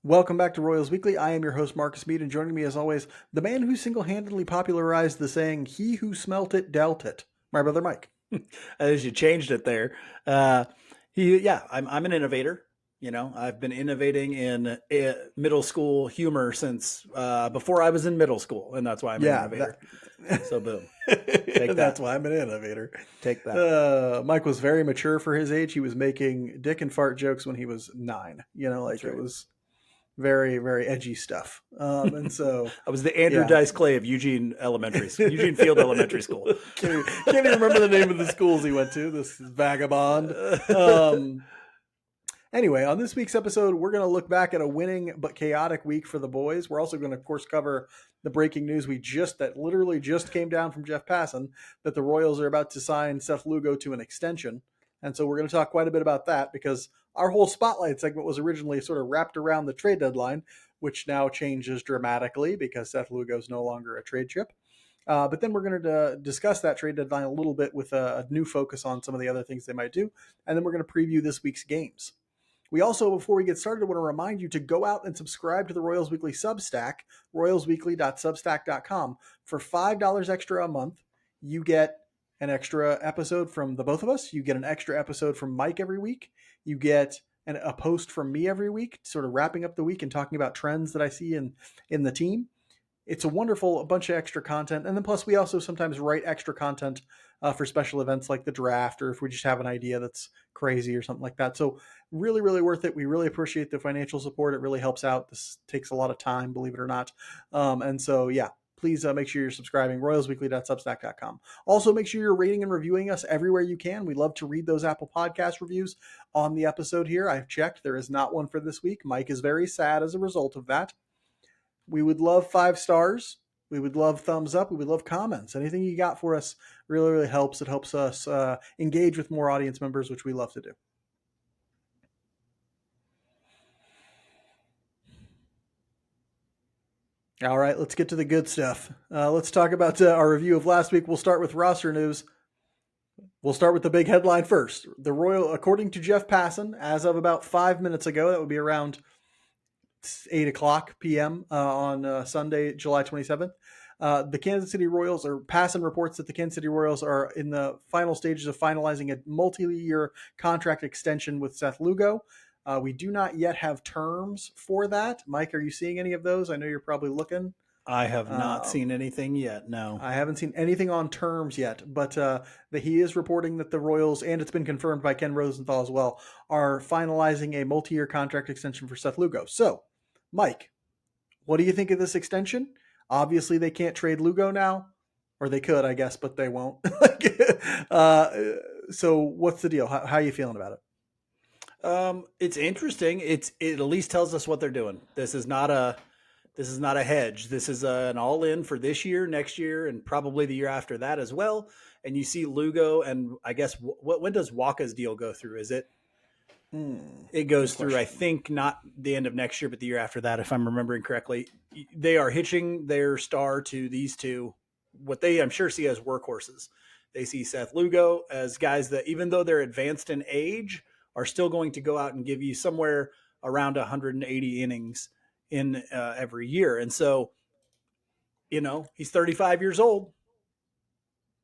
Welcome back to Royals Weekly. I am your host, Marcus Mead, and joining me as always, the man who single-handedly popularized the saying, "He who smelt it, dealt it," my brother Mike. As you changed it there. I'm an innovator. I've been innovating in middle school humor since before I was in middle school, and that's why I'm an Yeah, innovator. So boom, take that. that's why I'm an innovator. Take that. Mike was very mature for his age. He was making dick and fart jokes when he was 9. That's right. It was very, very edgy stuff. And so I was the Andrew yeah. Dice Clay of Eugene Field Elementary School. Can't even remember the name of the schools he went to. This is vagabond. Anyway, on this week's episode, we're going to look back at a winning but chaotic week for the boys. We're also going to, of course, cover the breaking news that literally just came down from Jeff Passan, that the Royals are about to sign Seth Lugo to an extension. And so we're going to talk quite a bit about that because our whole spotlight segment was originally sort of wrapped around the trade deadline, which now changes dramatically because Seth Lugo is no longer a trade chip. But then we're going to discuss that trade deadline a little bit with a new focus on some of the other things they might do. And then we're going to preview this week's games. We also, before we get started, want to remind you to go out and subscribe to the Royals Weekly Substack, royalsweekly.substack.com. For $5 extra a month, you get an extra episode from the both of us. You get an extra episode from Mike every week. You get a post from me every week, sort of wrapping up the week and talking about trends that I see in the team. It's a bunch of extra content. And then plus we also sometimes write extra content for special events like the draft, or if we just have an idea that's crazy or something like that. So really, really worth it. We really appreciate the financial support. It really helps out. This takes a lot of time, believe it or not. And so, yeah, please make sure you're subscribing, royalsweekly.substack.com. Also, make sure you're rating and reviewing us everywhere you can. We love to read those Apple Podcast reviews on the episode here. I've checked. There is not one for this week. Mike is very sad as a result of that. We would love 5 stars. We would love thumbs up. We would love comments. Anything you got for us really, really helps. It helps us engage with more audience members, which we love to do. All right, let's get to the good stuff. Let's talk about our review of last week. We'll start with roster news. We'll start with the big headline first. The Royal, according to Jeff Passan, as of about 5 minutes ago, that would be around 8 o'clock p.m. On Sunday, July 27th. The Kansas City Royals, or Passan reports that the Kansas City Royals are in the final stages of finalizing a multi-year contract extension with Seth Lugo. We do not yet have terms for that. Mike, are you seeing any of those? I know you're probably looking. I have not seen anything yet, no. I haven't seen anything on terms yet, but that he is reporting that the Royals, and it's been confirmed by Ken Rosenthal as well, are finalizing a multi-year contract extension for Seth Lugo. So, Mike, what do you think of this extension? Obviously, they can't trade Lugo now, or they could, I guess, but they won't. So what's the deal? How are you feeling about it? It's interesting. It at least tells us what they're doing. This is not a hedge. This is an all-in for this year, next year, and probably the year after that as well. And you see Lugo, and I guess when does Waka's deal go through? Is it? It goes through, I think, not the end of next year, but the year after that, if I'm remembering correctly. They are hitching their star to these two, what they, I'm sure, see as workhorses. They see Seth Lugo as guys that, even though they're advanced in age, are still going to go out and give you somewhere around 180 innings in every year. And so, he's 35 years old.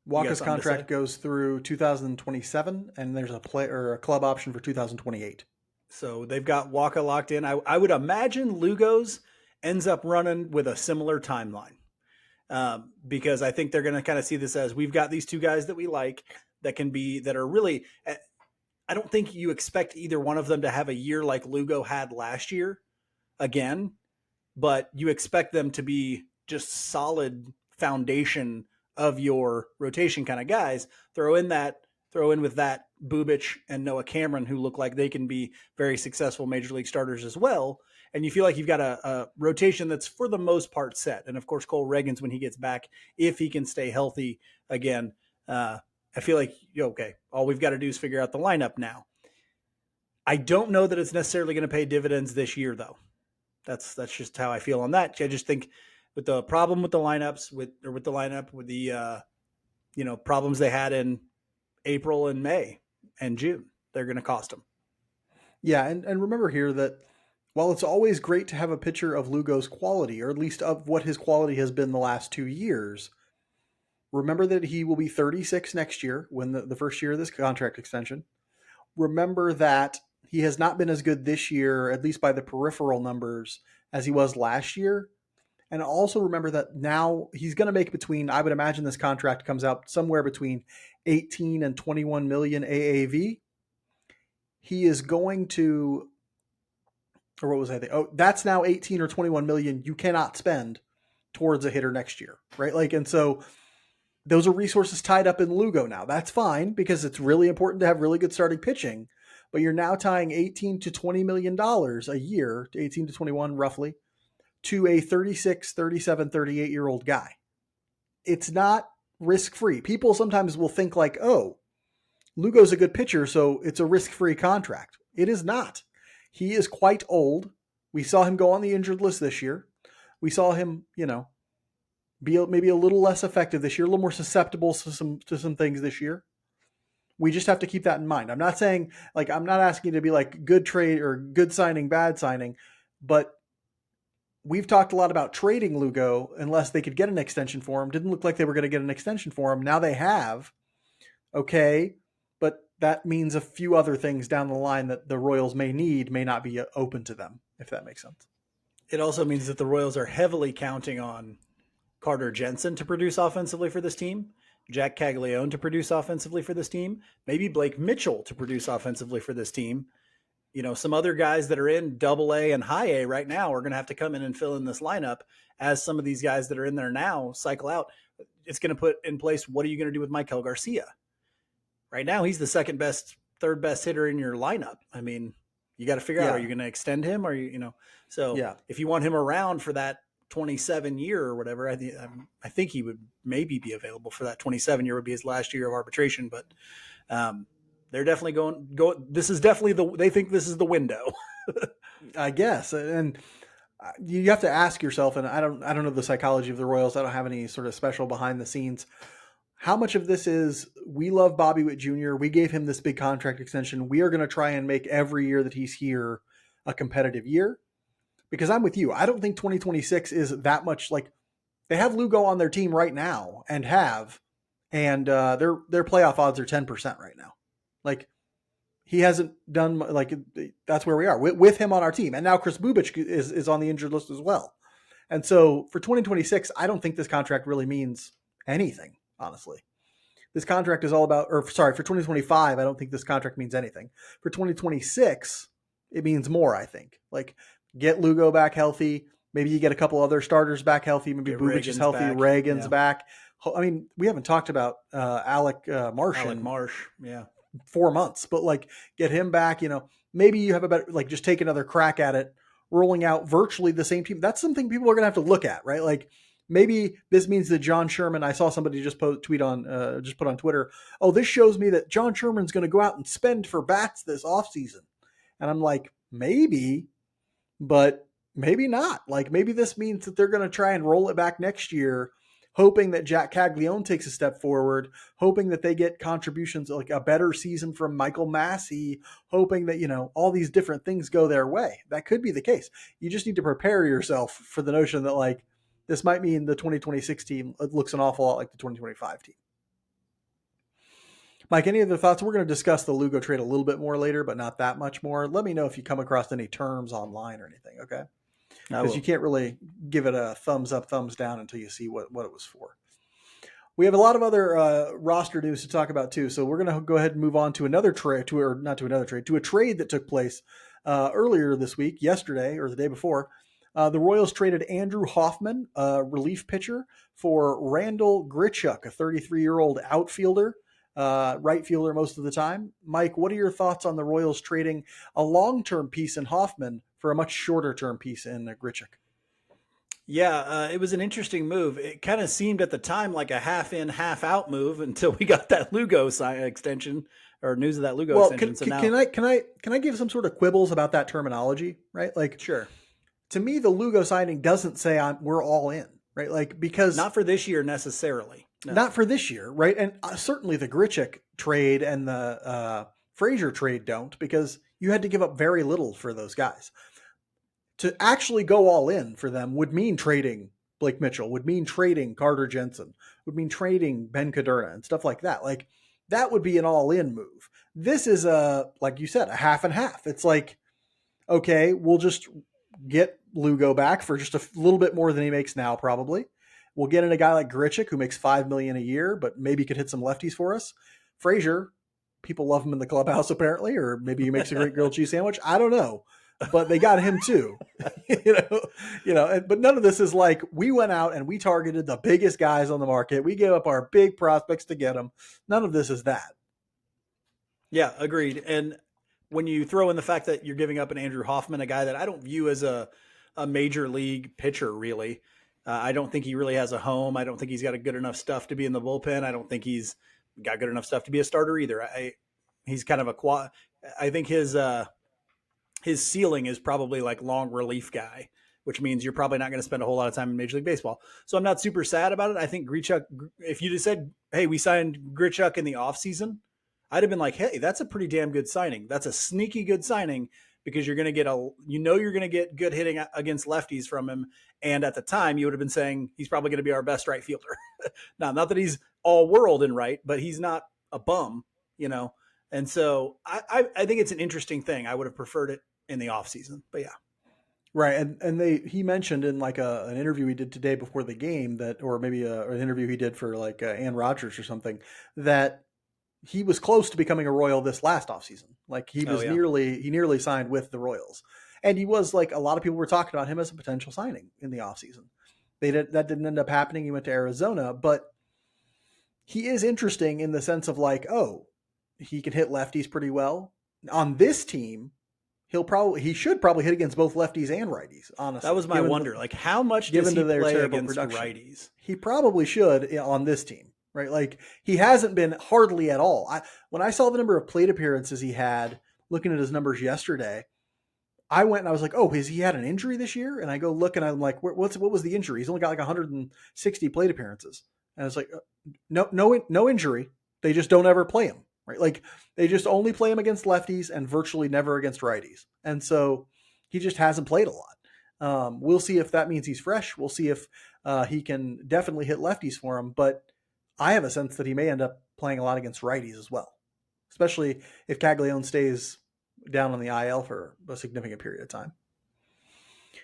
Waka's contract goes through 2027, and there's a club option for 2028. So they've got Waka locked in. I would imagine Lugo's ends up running with a similar timeline, because I think they're going to kind of see this as, we've got these two guys that we like that are really. I don't think you expect either one of them to have a year like Lugo had last year again, but you expect them to be just solid foundation of your rotation kind of guys. Throw in with that Bubic and Noah Cameron, who look like they can be very successful major league starters as well. And you feel like you've got a rotation that's for the most part set. And of course, Cole Reagans, when he gets back, if he can stay healthy again, I feel like, okay, all we've got to do is figure out the lineup now. I don't know that it's necessarily going to pay dividends this year, though. That's just how I feel on that. I just think with the problem with the lineups, with the problems they had in April and May and June, they're going to cost them. Yeah, and remember here that while it's always great to have a picture of Lugo's quality, or at least of what his quality has been the last 2 years, remember that he will be 36 next year when the first year of this contract extension. Remember that he has not been as good this year, at least by the peripheral numbers, as he was last year. And also remember that now he's going to make between, I would imagine this contract comes out somewhere between 18 and 21 million AAV. He is going to, or what was I thinking? Oh, that's now 18 or 21 million you cannot spend towards a hitter next year, right? Like, and so those are resources tied up in Lugo now. That's fine because it's really important to have really good starting pitching, but you're now tying 18 to 20 million dollars a year, to 18 to 21 roughly, to a 36, 37, 38-year-old guy. It's not risk-free. People sometimes will think like, oh, Lugo's a good pitcher, so it's a risk-free contract. It is not. He is quite old. We saw him go on the injured list this year. We saw him, be maybe a little less effective this year, a little more susceptible to some things this year. We just have to keep that in mind. I'm not saying, I'm not asking you to be like good trade or good signing, bad signing, but we've talked a lot about trading Lugo unless they could get an extension for him. Didn't look like they were going to get an extension for him. Now they have. Okay. But that means a few other things down the line that the Royals may not be open to them, if that makes sense. It also means that the Royals are heavily counting on Carter Jensen to produce offensively for this team, Jack Caglione to produce offensively for this team, maybe Blake Mitchell to produce offensively for this team. Some other guys that are in Double-A and High-A right now are going to have to come in and fill in this lineup as some of these guys that are in there now cycle out. It's going to put in place, what are you going to do with Michael Garcia? Right now, he's the second best, third best hitter in your lineup. I mean, you got to figure out, are you going to extend him? Or if you want him around for that 27 year or whatever, I think he would maybe be available for that 27 year would be his last year of arbitration, but they're definitely going. This is definitely they think this is the window, I guess. And you have to ask yourself, and I don't know the psychology of the Royals. I don't have any sort of special behind the scenes. How much of this is, we love Bobby Witt Jr., we gave him this big contract extension, we are going to try and make every year that he's here a competitive year? Because I'm with you. I don't think 2026 is that much. Like, they have Lugo on their team right now and their playoff odds are 10% right now. Like, he hasn't done, that's where we are with him on our team. And now Kris Bubic is on the injured list as well. And so for 2026, I don't think this contract really means anything, honestly. This contract is all about, for 2025, I don't think this contract means anything. For 2026, it means more, I think. Like, get Lugo back healthy. Maybe you get a couple other starters back healthy. Maybe Bubic is healthy. Reagan's back. I mean, we haven't talked about Alec Marsh in 4 months, but get him back. Maybe you have a better, just take another crack at it, rolling out virtually the same team. That's something people are going to have to look at, right? Maybe this means that John Sherman, I saw somebody just put on Twitter, oh, this shows me that John Sherman's going to go out and spend for bats this offseason. And I'm like, maybe, but maybe not. Maybe this means that they're going to try and roll it back next year, hoping that Jack Caglione takes a step forward, hoping that they get contributions, like a better season from Michael Massey, hoping that, all these different things go their way. That could be the case. You just need to prepare yourself for the notion that this might mean the 2026 team looks an awful lot like the 2025 team. Mike, any other thoughts? We're going to discuss the Lugo trade a little bit more later, but not that much more. Let me know if you come across any terms online or anything, okay? Because you can't really give it a thumbs up, thumbs down until you see what it was for. We have a lot of other roster news to talk about too, so we're going to go ahead and move on to another trade, to a trade that took place earlier this week, yesterday or the day before. The Royals traded Andrew Hoffman, a relief pitcher, for Randal Grichuk, a 33-year-old outfielder, right fielder most of the time. Mike, what are your thoughts on the Royals trading a long-term piece in Hoffman for a much shorter-term piece in Grichuk? Yeah, it was an interesting move. It kind of seemed at the time like a half-in, half-out move until we got that Lugo extension, or news of that Lugo extension. Can I give some sort of quibbles about that terminology? Right, sure. To me, the Lugo signing doesn't say we're all in, right? Because not for this year necessarily. No. Not for this year, right? And certainly the Grichuk trade and the Frazier trade don't, because you had to give up very little for those guys. to actually go all in for them would mean trading Blake Mitchell, would mean trading Carter Jensen, would mean trading Ben Kaderna and stuff like that. Like that would be an all in move. This is like you said, a half and half. It's like, okay, we'll just get Lugo back for just a little bit more than he makes now, probably. We'll get in a guy like Grichuk who makes $5 million a year, but maybe could hit some lefties for us. Frazier, people love him in the clubhouse apparently, or maybe he makes a great grilled cheese sandwich. I don't know, but they got him too. But none of this is like we went out and we targeted the biggest guys on the market. We gave up our big prospects to get them. None of this is that. Yeah, agreed. And when you throw in the fact that you're giving up an Andrew Hoffman, a guy that I don't view as a major league pitcher, really. I don't think he really has a home. I don't think he's got a good enough stuff to be in the bullpen. I don't think he's got good enough stuff to be a starter either. He's kind of I think his ceiling is probably like long relief guy, which means you're probably not going to spend a whole lot of time in Major League Baseball. So I'm not super sad about it. I think Grichuk, if you just said, hey, we signed Grichuk in the offseason, I'd have been like, hey, that's a pretty damn good signing. That's a sneaky good signing because you're going to get you're going to get good hitting against lefties from him. And at the time you would have been saying he's probably going to be our best right fielder. Now, not that he's all world in right, but he's not a bum, And so I think it's an interesting thing. I would have preferred it in the off season, but yeah. Right. And he mentioned in like an interview he did today before the game or maybe an interview he did for like Ann Rodgers or something, that he was close to becoming a Royal this last offseason. Like he was nearly signed with the Royals. And he was like, a lot of people were talking about him as a potential signing in the offseason. That didn't end up happening. He went to Arizona, but he is interesting in the sense of like, he can hit lefties pretty well. On this team, he should probably hit against both lefties and righties, honestly. That was my wonder. Like how much does he play against righties? He probably should on this team. Right. Like he hasn't been hardly at all. When I saw the number of plate appearances he had, looking at his numbers yesterday, I went and I was like, has he had an injury this year? And I go look and I'm like, what was the injury? He's only got like 160 plate appearances. And it's like, no injury. They just don't ever play him. Right. Like they just only play him against lefties and virtually never against righties. And so he just hasn't played a lot. We'll see if that means he's fresh. We'll see if he can definitely hit lefties for him. But I have a sense that he may end up playing a lot against righties as well, especially if Caglione stays down on the IL for a significant period of time.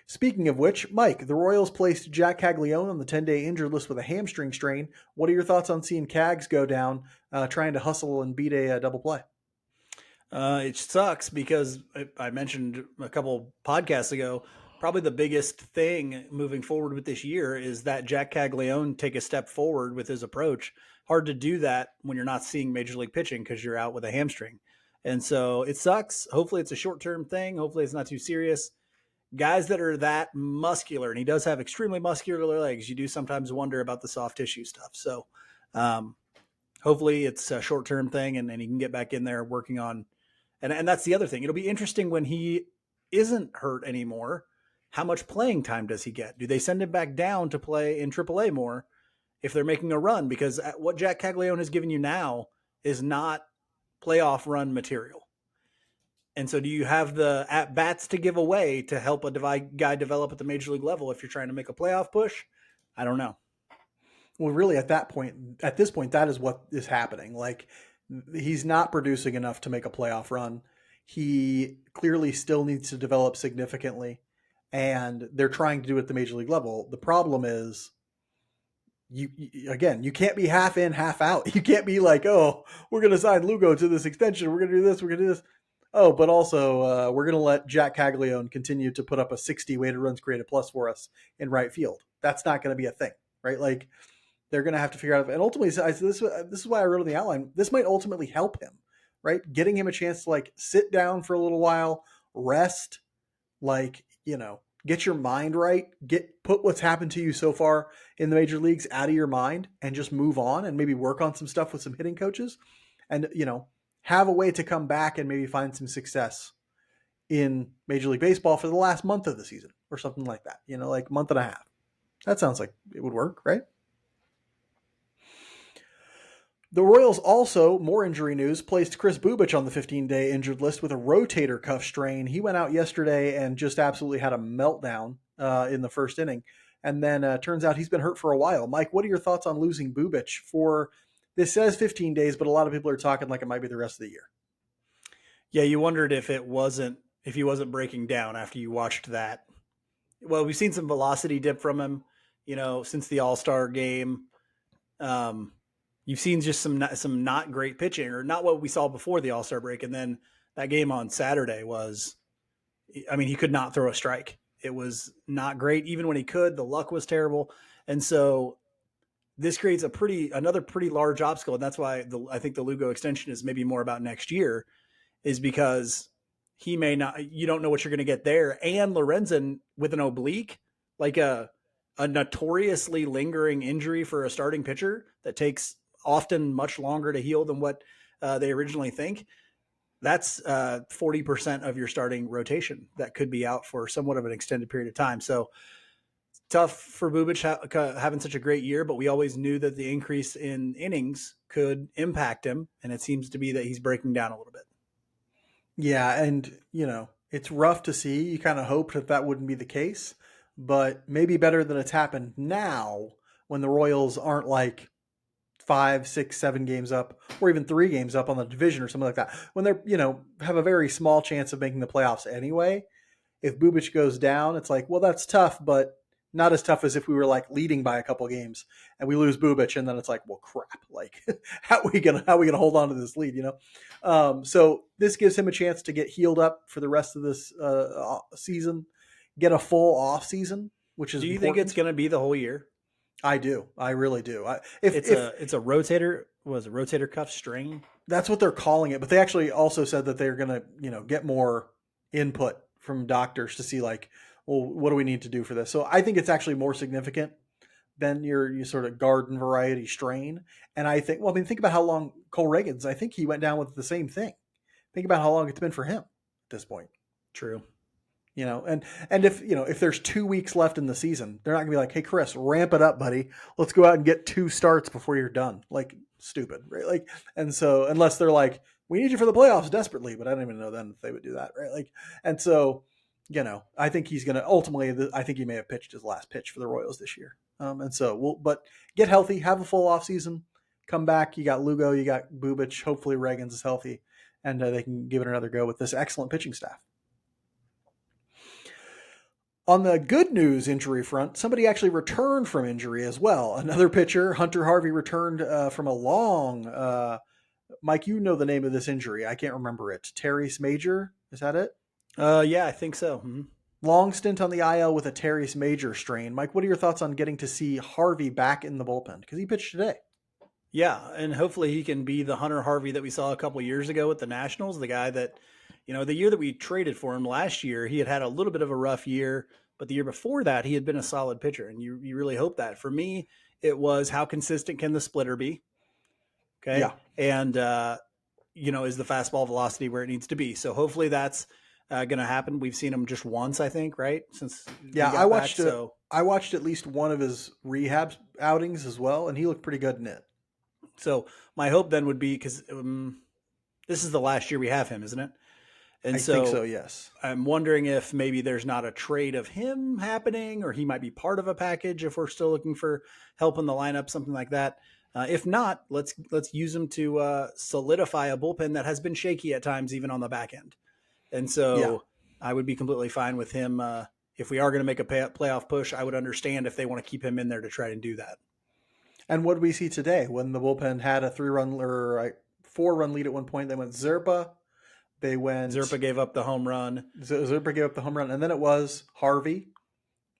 Speaking of which, Mike, the Royals placed Jack Caglione on the 10-day injured list with a hamstring strain. What are your thoughts on seeing Cags go down, trying to hustle and beat a double play? It sucks because I mentioned a couple podcasts ago, probably the biggest thing moving forward with this year is that Jack Caglione take a step forward with his approach. Hard to do that when you're not seeing major league pitching because you're out with a hamstring. And so it sucks. Hopefully it's a short-term thing. Hopefully it's not too serious. Guys that are that muscular, and he does have extremely muscular legs, you do sometimes wonder about the soft tissue stuff. So hopefully it's a short-term thing and he can get back in there working on. And that's the other thing. It'll be interesting when he isn't hurt anymore. How much playing time does he get? Do they send him back down to play in AAA more if they're making a run? Because what Jack Caglione has given you now is not playoff run material. And so do you have the at-bats to give away to help a guy develop at the major league level if you're trying to make a playoff push? I don't know. Well, really at this point, that is what is happening. Like he's not producing enough to make a playoff run. He clearly still needs to develop significantly. And they're trying to do it at the major league level. The problem is, you can't be half in, half out. You can't be like, we're going to sign Lugo to this extension. We're going to do this. We're going to do this. But also we're going to let Jack Caglione continue to put up a 60 weighted runs created plus for us in right field. That's not going to be a thing, right? Like they're going to have to figure out. And ultimately, this is why I wrote in the outline. This might ultimately help him, right? Getting him a chance to like sit down for a little while, rest, like, get your mind right, put what's happened to you so far in the major leagues out of your mind and just move on and maybe work on some stuff with some hitting coaches and, have a way to come back and maybe find some success in Major League Baseball for the last month of the season or something like that, like month and a half. That sounds like it would work, right? The Royals also, more injury news, placed Kris Bubic on the 15-day injured list with a rotator cuff strain. He went out yesterday and just absolutely had a meltdown in the first inning. And then turns out he's been hurt for a while. Mike, what are your thoughts on losing Bubic for, this says 15 days, but a lot of people are talking like it might be the rest of the year. Yeah, you wondered if he wasn't breaking down after you watched that. Well, we've seen some velocity dip from him, since the All-Star game. You've seen just some not great pitching, or not what we saw before the All-Star break. And then that game on Saturday he could not throw a strike. It was not great. Even when he could, the luck was terrible. And so this creates another pretty large obstacle. And that's why I think the Lugo extension is maybe more about next year, is because he may not, you don't know what you're going to get there. And Lorenzen with an oblique, like a notoriously lingering injury for a starting pitcher that takes often much longer to heal than what they originally think. That's 40% of your starting rotation that could be out for somewhat of an extended period of time. So tough for Bubic having such a great year, but we always knew that the increase in innings could impact him. And it seems to be that he's breaking down a little bit. Yeah, and, it's rough to see. You kind of hoped that wouldn't be the case, but maybe better that it's happened now when the Royals aren't like 5, 6, 7 games up, or even 3 games up on the division or something like that. When they're, have a very small chance of making the playoffs anyway. If Bubic goes down, it's like, well, that's tough, but not as tough as if we were like leading by a couple games and we lose Bubic, and then it's like, well, crap. Like, how are we gonna hold on to this lead? So this gives him a chance to get healed up for the rest of this season, get a full off season, which is. Do you think it's going to be the whole year? I do. I really do. It's a rotator. Was a rotator cuff strain? That's what they're calling it. But they actually also said that they're going to, get more input from doctors to see like, well, what do we need to do for this? So I think it's actually more significant than your sort of garden variety strain. And I think, think about how long Cole Reagans, I think he went down with the same thing. Think about how long it's been for him at this point. True. And if there's 2 weeks left in the season, they're not gonna be like, hey, Kris, ramp it up, buddy. Let's go out and get 2 starts before you're done. Like, stupid, right? Like, and so unless they're like, we need you for the playoffs desperately, but I don't even know then if they would do that, right? Like, and so, I think he's gonna ultimately. I think he may have pitched his last pitch for the Royals this year. And so but get healthy, have a full off season, come back. You got Lugo, you got Bubic. Hopefully Reagans is healthy, and they can give it another go with this excellent pitching staff. On the good news injury front, somebody actually returned from injury as well. Another pitcher, Hunter Harvey, returned from a long. Mike, you know the name of this injury. I can't remember it. Teres major, is that it? Yeah, I think so. Mm-hmm. Long stint on the IL with a teres major strain. Mike, what are your thoughts on getting to see Harvey back in the bullpen? Because he pitched today. Yeah, and hopefully he can be the Hunter Harvey that we saw a couple years ago with the Nationals, the guy that, the year that we traded for him last year, he had a little bit of a rough year, but the year before that, he had been a solid pitcher, and you really hope that. For me, it was how consistent can the splitter be? Okay. Yeah. And, is the fastball velocity where it needs to be? So hopefully that's going to happen. We've seen him just once, I think, right? Since I watched I watched at least one of his rehab outings as well, and he looked pretty good in it. So my hope then would be, because this is the last year we have him, isn't it? And I think so, yes. I'm wondering if maybe there's not a trade of him happening, or he might be part of a package if we're still looking for help in the lineup, something like that. If not, let's use him to solidify a bullpen that has been shaky at times, even on the back end. And so I would be completely fine with him. If we are going to make a playoff push, I would understand if they want to keep him in there to try and do that. And what did we see today when the bullpen had a 3-run or 4-run lead at one point? They went Zerpa. Zerpa gave up the home run. Zerpa gave up the home run. And then it was Harvey,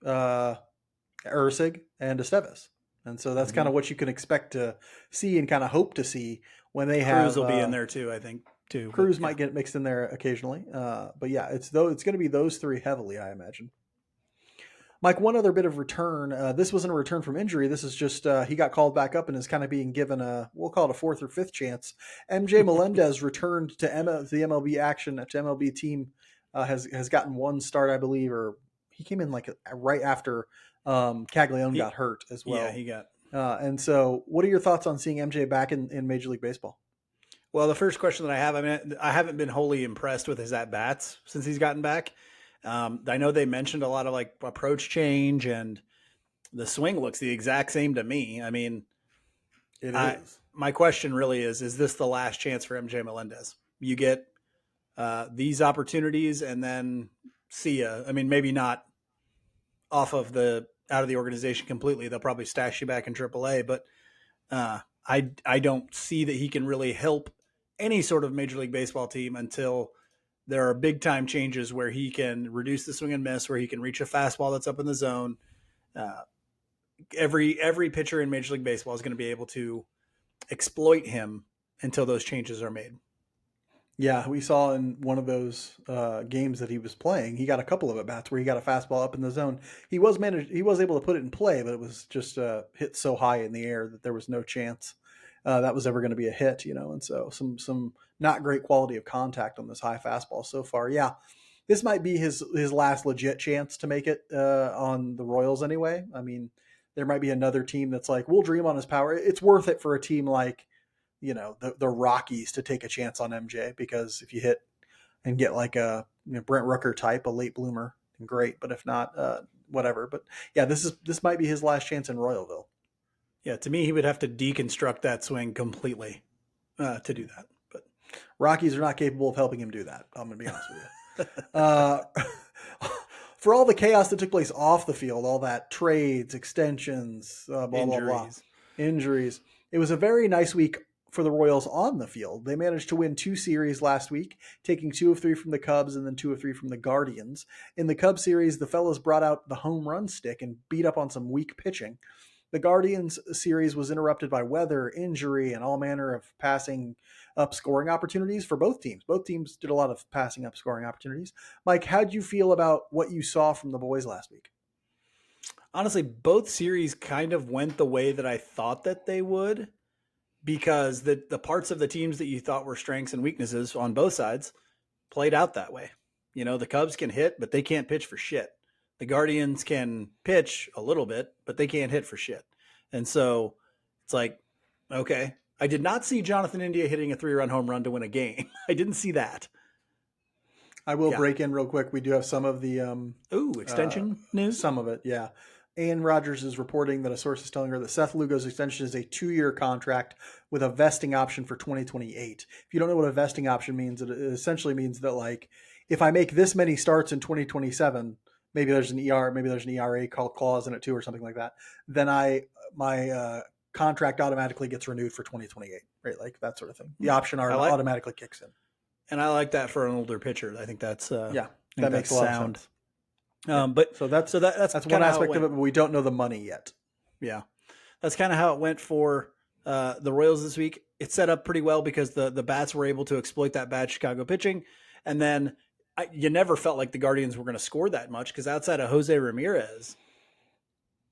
Erceg, and Estevez. And so that's kind of what you can expect to see and kind of hope to see when they have. Cruz will be in there too, I think. Cruz might get mixed in there occasionally. But yeah, it's going to be those 3 heavily, I imagine. Mike, one other bit of return. This wasn't a return from injury. This is just he got called back up and is kind of being given we'll call it a 4th or 5th chance. MJ Melendez returned to the MLB action, to MLB team, has gotten 1 start, I believe, or he came in like right after Caglione got hurt as well. Yeah, he got. And so, what are your thoughts on seeing MJ back in Major League Baseball? Well, the first question that I have, I mean, I haven't been wholly impressed with his at bats since he's gotten back. I know they mentioned a lot of like approach change, and the swing looks the exact same to me. I mean, It is. my question really is this the last chance for MJ Melendez? You get these opportunities and then see ya. I mean, maybe not off of out of the organization completely. They'll probably stash you back in AAA, but I don't see that he can really help any sort of Major League Baseball team until there are big time changes where he can reduce the swing and miss, where he can reach a fastball that's up in the zone. Uh, every pitcher in Major League Baseball is going to be able to exploit him until those changes are made. Yeah, we saw in one of those games that he was playing, he got a couple of at bats where he got a fastball up in the zone. He was able to put it in play, but it was just hit so high in the air that there was no chance that was ever going to be a hit, And so some not great quality of contact on this high fastball so far. Yeah, this might be his last legit chance to make it on the Royals anyway. I mean, there might be another team that's like, we'll dream on his power. It's worth it for a team like the Rockies to take a chance on MJ, because if you hit and get like a Brent Rooker type, a late bloomer, great. But if not, whatever. But yeah, this might be his last chance in Royalville. Yeah, to me, he would have to deconstruct that swing completely to do that. But Rockies are not capable of helping him do that. I'm going to be honest with you. For all the chaos that took place off the field, all that trades, extensions, injuries, it was a very nice week for the Royals on the field. They managed to win 2 series last week, taking 2 of 3 from the Cubs and then 2 of 3 from the Guardians. In the Cubs series, the fellas brought out the home run stick and beat up on some weak pitching. The Guardians series was interrupted by weather, injury, and all manner of passing up scoring opportunities for both teams. Both teams did a lot of passing up scoring opportunities. Mike, how'd you feel about what you saw from the boys last week? Honestly, both series kind of went the way that I thought that they would, because the parts of the teams that you thought were strengths and weaknesses on both sides played out that way. The Cubs can hit, but they can't pitch for shit. The Guardians can pitch a little bit, but they can't hit for shit. And so it's like, okay, I did not see Jonathan India hitting a 3-run home run to win a game. I didn't see that. I will break in real quick. We do have some of the extension news. Some of it, yeah. Ann Rogers is reporting that a source is telling her that Seth Lugo's extension is a 2-year contract with a vesting option for 2028. If you don't know what a vesting option means, it essentially means that, like, if I make this many starts in 2027, maybe there's an ERA clause in it too, or something like that, then my contract automatically gets renewed for 2028, right? Like that sort of thing. The option automatically kicks in. And I like that for an older pitcher. I think that's that makes a lot of sense. But so that's one aspect of it, but we don't know the money yet. Yeah, that's kind of how it went for the Royals this week. It set up pretty well because the bats were able to exploit that bad Chicago pitching, and then you never felt like the Guardians were going to score that much, because outside of Jose Ramirez,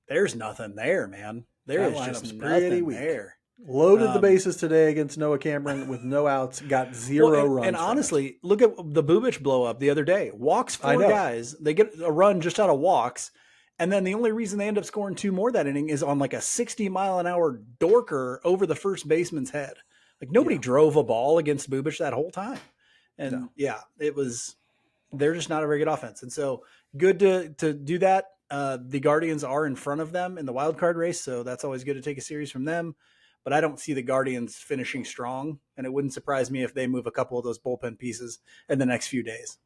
there's nothing there, man. There is just nothing there. Loaded the bases today against Noah Cameron with no outs, got 0 runs. And honestly, look at the Bubic blow up the other day. Walks 4 guys. They get a run just out of walks. And then the only reason they end up scoring 2 more that inning is on like a 60-mile-an-hour dorker over the first baseman's head. Like nobody drove a ball against Bubic that whole time. And they're just not a very good offense. And so good to do that. The Guardians are in front of them in the wild card race, so that's always good to take a series from them. But I don't see the Guardians finishing strong, and it wouldn't surprise me if they move a couple of those bullpen pieces in the next few days.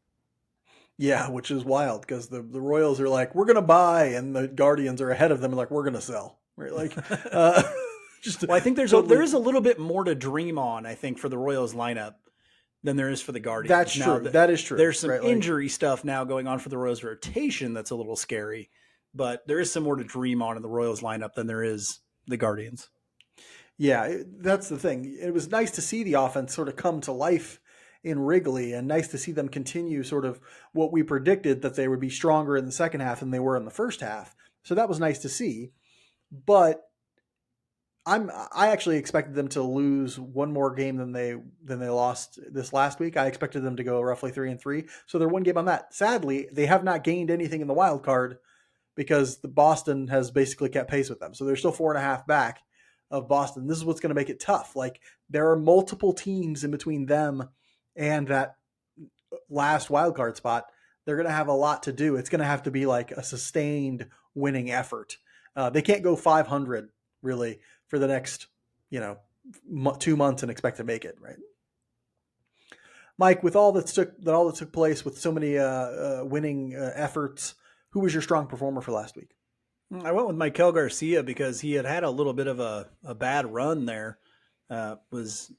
Yeah, which is wild, because the Royals are like, we're going to buy, and the Guardians are ahead of them and like, we're going to sell. Right? Like, I think there is a little bit more to dream on, I think, for the Royals lineup than there is for the Guardians. That's true. That is true. There's some injury stuff now going on for the Royals rotation that's a little scary, but there is some more to dream on in the Royals lineup than there is the Guardians. Yeah, that's the thing. It was nice to see the offense sort of come to life in Wrigley, and nice to see them continue sort of what we predicted, that they would be stronger in the second half than they were in the first half. So that was nice to see. But I actually expected them to lose one more game than they lost this last week. I expected them to go roughly 3-3. So they're one game on that. Sadly, they have not gained anything in the wild card because the Boston has basically kept pace with them. So they're still 4.5 back of Boston. This is what's going to make it tough. Like, there are multiple teams in between them and that last wild card spot. They're going to have a lot to do. It's going to have to be like a sustained winning effort. They can't go 500 really for the next, 2 months and expect to make it, right? Mike, with all that took place, with so many winning efforts, who was your strong performer for last week? I went with Maikel Garcia because he had a little bit of a bad run there. Was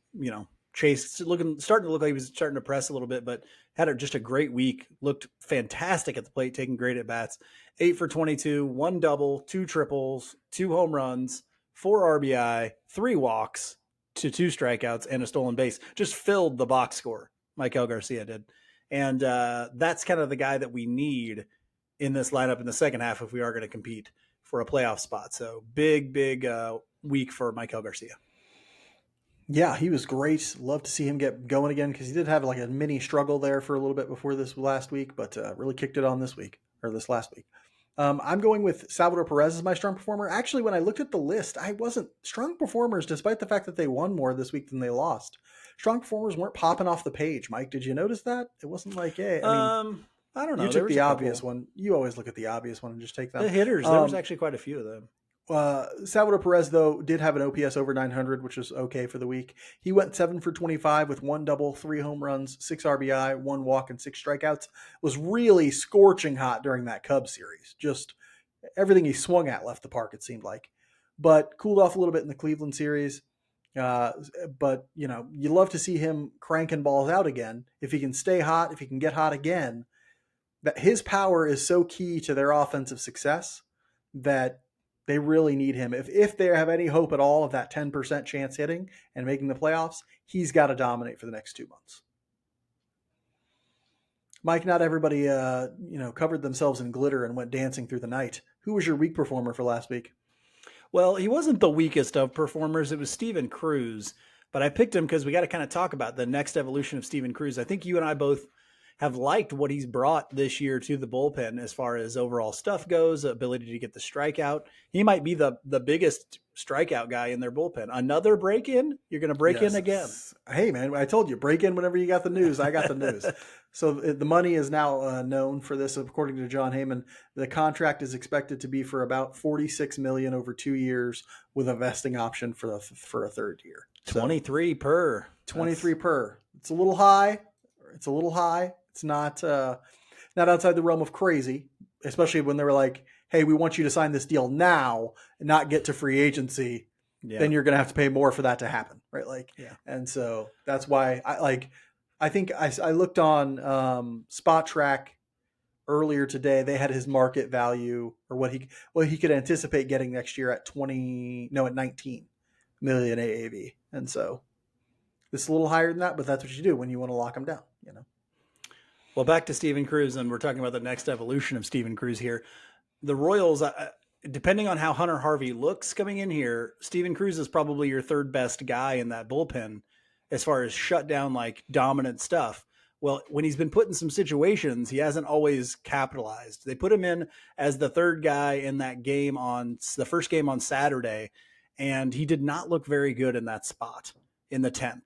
Chase starting to look like he was starting to press a little bit, but had just a great week. Looked fantastic at the plate, taking great at bats. 8 for 22, 1 double, 2 triples, 2 home runs, 4 RBI, 3 walks to 2 strikeouts, and a stolen base. Just filled the box score. Maikel Garcia did, and that's kind of the guy that we need in this lineup in the second half if we are going to compete for a playoff spot. So big week for Maikel Garcia. Yeah, he was great. Love to see him get going again because he did have like a mini struggle there for a little bit before this last week, but really kicked it on this last week. I'm going with Salvador Perez as my strong performer. Actually, when I looked at the list, I wasn't strong performers, despite the fact that they won more this week than they lost. Strong performers weren't popping off the page. Mike, did you notice that? It wasn't like, hey, I don't know. You took the obvious one. You always look at the obvious one and just take them. The hitters, there was actually quite a few of them. Salvador Perez, though, did have an OPS over 900, which was okay for the week. He went 7 for 25 with 1 double, 3 home runs, 6 RBI, 1 walk, and 6 strikeouts. Was really scorching hot during that Cubs series. Just everything he swung at left the park, it seemed like. But cooled off a little bit in the Cleveland series. But, you love to see him cranking balls out again. If he can stay hot, if he can get hot again, that his power is so key to their offensive success that they really need him. If they have any hope at all of that 10% chance hitting and making the playoffs, he's got to dominate for the next 2 months. Mike, not everybody, covered themselves in glitter and went dancing through the night. Who was your weak performer for last week? Well, he wasn't the weakest of performers. It was Steven Cruz, but I picked him because we got to kind of talk about the next evolution of Steven Cruz. I think you and I both have liked what he's brought this year to the bullpen as far as overall stuff goes, ability to get the strikeout. He might be the biggest strikeout guy in their bullpen. Another break-in? You're going to break in again. Hey, man, I told you, break in whenever you got the news. I got the news. So the money is now known for this, according to John Heyman. The contract is expected to be for about $46 million over 2 years with a vesting option for a third year. So, 23 per. 23 per. It's a little high. It's not outside the realm of crazy, especially when they were like, hey, we want you to sign this deal now and not get to free agency. Yeah. Then you're going to have to pay more for that to happen. Right. And so that's why I think I looked on Spot Track earlier today. They had his market value or what he could anticipate getting next year at 19 million AAV. And so this is a little higher than that, but that's what you do when you want to lock them down, Well, back to Steven Cruz, and we're talking about the next evolution of Steven Cruz here. The Royals, depending on how Hunter Harvey looks coming in here, Steven Cruz is probably your third best guy in that bullpen as far as shutdown, like dominant stuff. Well, when he's been put in some situations, he hasn't always capitalized. They put him in as the third guy in that game on the first game on Saturday, and he did not look very good in that spot in the 10th.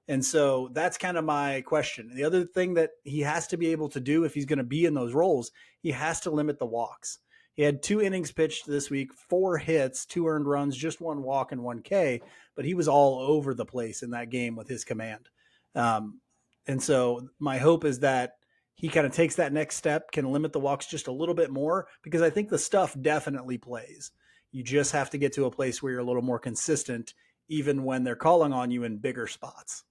And so that's kind of my question. The other thing that he has to be able to do if he's going to be in those roles, he has to limit the walks. He had 2 innings pitched this week, 4 hits, 2 earned runs, just 1 walk and 1 K, but he was all over the place in that game with his command. And so my hope is that he kind of takes that next step, can limit the walks just a little bit more, because I think the stuff definitely plays. You just have to get to a place where you're a little more consistent, even when they're calling on you in bigger spots.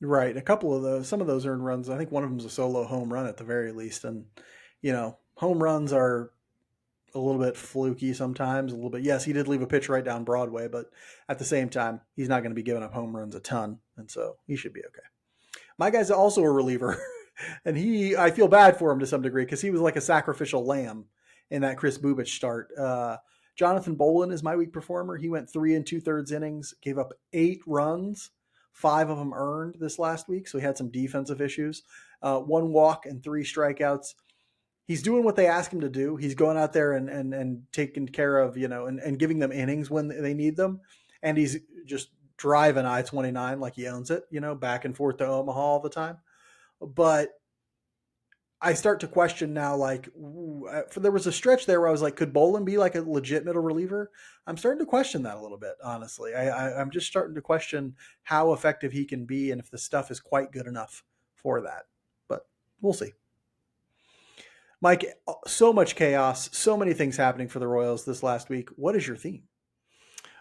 Right. Some of those earned runs, I think one of them is a solo home run at the very least. And, home runs are a little bit fluky sometimes, a little bit. Yes, he did leave a pitch right down Broadway, but at the same time, he's not going to be giving up home runs a ton. And so he should be okay. My guy's also a reliever, and I feel bad for him to some degree because he was like a sacrificial lamb in that Kris Bubic start. Jonathan Bolin is my weak performer. He went 3 2/3 innings, gave up 8 runs. 5 of them earned this last week, so he had some defensive issues. 1 walk and 3 strikeouts. he's doing what they ask him to do. He's going out there and taking care of, and giving them innings when they need them. And he's just driving I-29 like he owns it, back and forth to Omaha all the time. But I start to question now, like, there was a stretch there where I was like, could Bolin be like a legit middle reliever? I'm starting to question that a little bit, honestly. I'm just starting to question how effective he can be and if the stuff is quite good enough for that. But we'll see. Mike, so much chaos, so many things happening for the Royals this last week. What is your theme?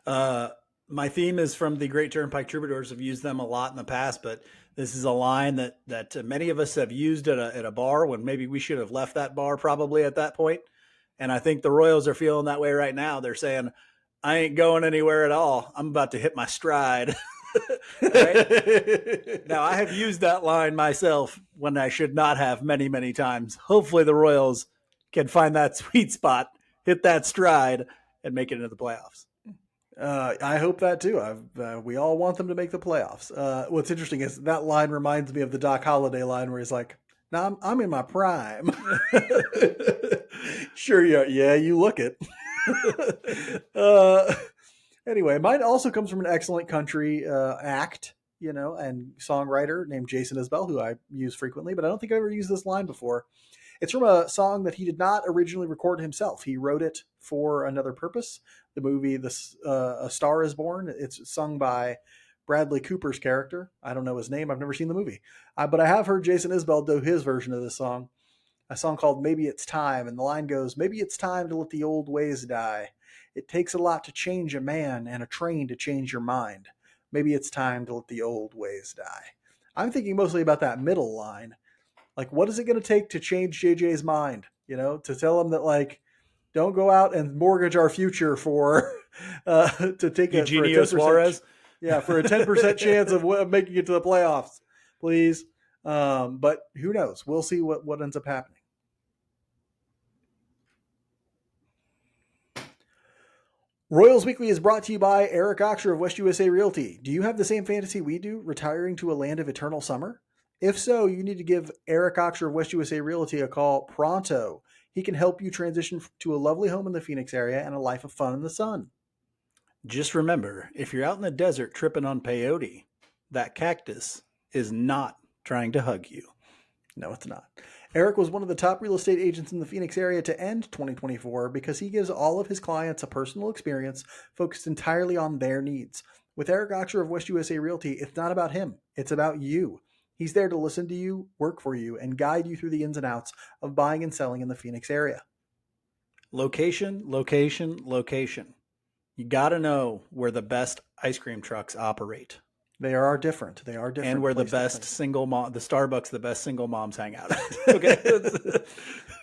My theme is from the Great Turnpike Troubadours. I've used them a lot in the past, but this is a line that many of us have used at a bar when maybe we should have left that bar probably at that point. And I think the Royals are feeling that way right now. They're saying, I ain't going anywhere at all. I'm about to hit my stride. Right? Now, I have used that line myself when I should not have many, many times. Hopefully the Royals can find that sweet spot, hit that stride, and make it into the playoffs. I hope that too. We all want them to make the playoffs. What's interesting is that line reminds me of the Doc Holliday line where he's like, "No, I'm in my prime." Sure, yeah, you look it. Anyway, mine also comes from an excellent country act, and songwriter named Jason Isbell, who I use frequently, but I don't think I've ever used this line before. It's from a song that he did not originally record himself. He wrote it for another purpose. The movie A Star is Born. It's sung by Bradley Cooper's character. I don't know his name. I've never seen the movie. But I have heard Jason Isbell do his version of this song, a song called Maybe It's Time. And the line goes, maybe it's time to let the old ways die. It takes a lot to change a man and a train to change your mind. Maybe it's time to let the old ways die. I'm thinking mostly about that middle line. Like, what is it going to take to change JJ's mind? To tell him that, like, don't go out and mortgage our future for to take Eugenio Suarez. Yeah, for a 10% chance of making it to the playoffs, please. But who knows? We'll see what ends up happening. Royals Weekly is brought to you by Eric Oxer of West USA Realty. Do you have the same fantasy we do, retiring to a land of eternal summer? If so, you need to give Eric Oxer of West USA Realty a call pronto. He can help you transition to a lovely home in the Phoenix area and a life of fun in the sun. Just remember, if you're out in the desert tripping on peyote, that cactus is not trying to hug you. No, it's not. Eric was one of the top real estate agents in the Phoenix area to end 2024 because he gives all of his clients a personal experience focused entirely on their needs. With Eric Oxer of West USA Realty, it's not about him. It's about you. He's there to listen to you, work for you, and guide you through the ins and outs of buying and selling in the Phoenix area. Location, location, location. You got to know where the best ice cream trucks operate. They are different. They are different. And where the best single mom, the Starbucks, the best single moms hang out. Okay.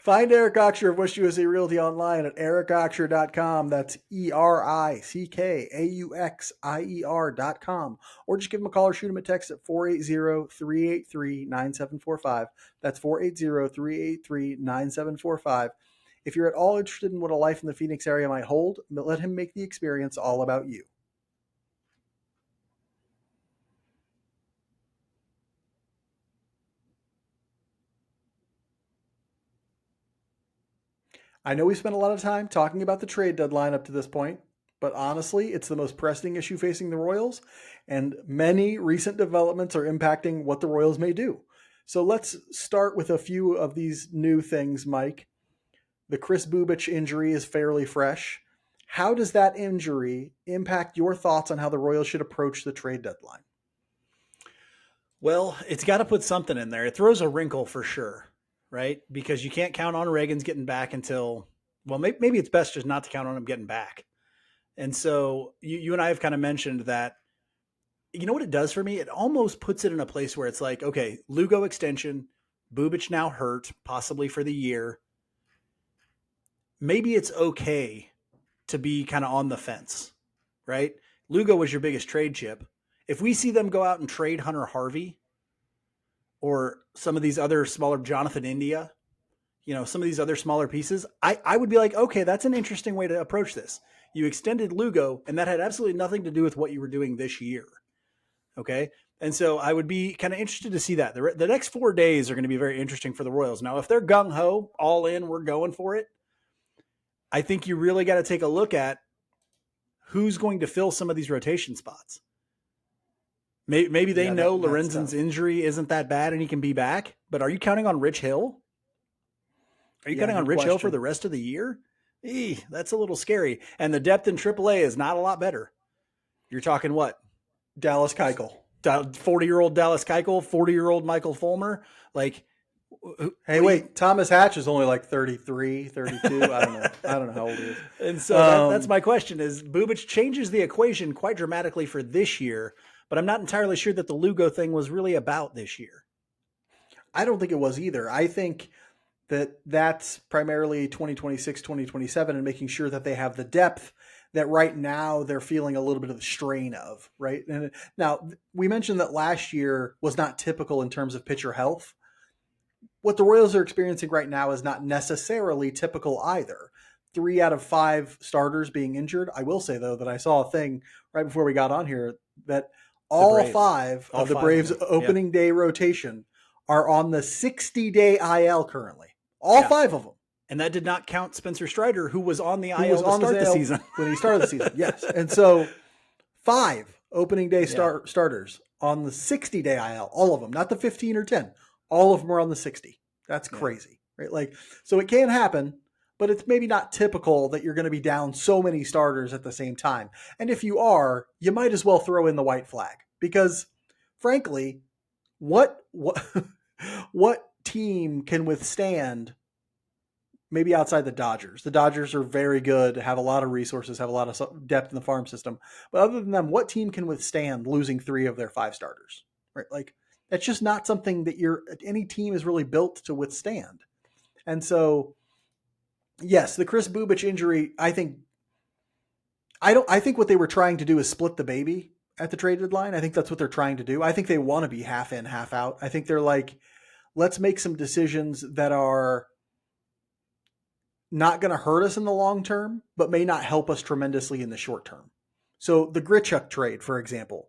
Find Eric Oxer of West USA Realty online at ericoxer.com. That's ERICKAUXIER.com. Or just give him a call or shoot him a text at 480-383-9745. That's 480-383-9745. If you're at all interested in what a life in the Phoenix area might hold, let him make the experience all about you. I know we spent a lot of time talking about the trade deadline up to this point, but honestly, it's the most pressing issue facing the Royals, and many recent developments are impacting what the Royals may do. So let's start with a few of these new things, Mike. The Kris Bubic injury is fairly fresh. How does that injury impact your thoughts on how the Royals should approach the trade deadline? Well, it's got to put something in there. It throws a wrinkle for sure, right? Because you can't count on Reagan's getting back until, well, maybe it's best just not to count on him getting back. And so you and I have kind of mentioned that, you know what it does for me? It almost puts it in a place where it's like, okay, Lugo extension, Bubic now hurt, possibly for the year. Maybe it's okay to be kind of on the fence, right? Lugo was your biggest trade chip. If we see them go out and trade Hunter Harvey or some of these other smaller, Jonathan India, some of these other smaller pieces, I would be like, okay, that's an interesting way to approach this. You extended Lugo, and that had absolutely nothing to do with what you were doing this year. Okay. And so I would be kind of interested to see that. The next 4 days are going to be very interesting for the Royals. Now, if they're gung-ho, all in, we're going for it, I think you really got to take a look at who's going to fill some of these rotation spots. Maybe they know Lorenzen's injury isn't that bad and he can be back, but are you counting on Rich Hill? Are you counting on Rich Hill for the rest of the year? That's a little scary. And the depth in AAA is not a lot better. You're talking what? Dallas Keuchel. 40-year-old Dallas Keuchel, 40-year-old Michael Fulmer. Like, hey, wait, Thomas Hatch is only like 33, 32. I don't know how old he is. And so that's my question is Bubic changes the equation quite dramatically for this year, but I'm not entirely sure that the Lugo thing was really about this year. I don't think it was either. I think that's primarily 2026, 2027 and making sure that they have the depth that right now they're feeling a little bit of the strain of, right? And now we mentioned that last year was not typical in terms of pitcher health. What the Royals are experiencing right now is not necessarily typical either. 3 out of 5 starters being injured. I will say, though, that I saw a thing right before we got on here that all 5 of the Braves opening day rotation are on the 60-day IL currently. All 5 of them. And that did not count Spencer Strider, who was on the IL to start the season. When he started the season, yes. And so 5 opening day starters on the 60-day IL, all of them, not the 15 or 10. All of them are on the 60. That's crazy, right? Like, so it can happen, but it's maybe not typical that you're going to be down so many starters at the same time. And if you are, you might as well throw in the white flag because, frankly, what team can withstand? Maybe outside the Dodgers. The Dodgers are very good, have a lot of resources, have a lot of depth in the farm system. But other than them, what team can withstand losing 3 of their 5 starters? Right? Like, that's just not something that any team is really built to withstand. And so, yes, the Kris Bubic injury, I think what they were trying to do is split the baby at the trade deadline. I think that's what they're trying to do. I think they want to be half in, half out. I think they're like, let's make some decisions that are not going to hurt us in the long term, but may not help us tremendously in the short term. So the Grichuk trade, for example,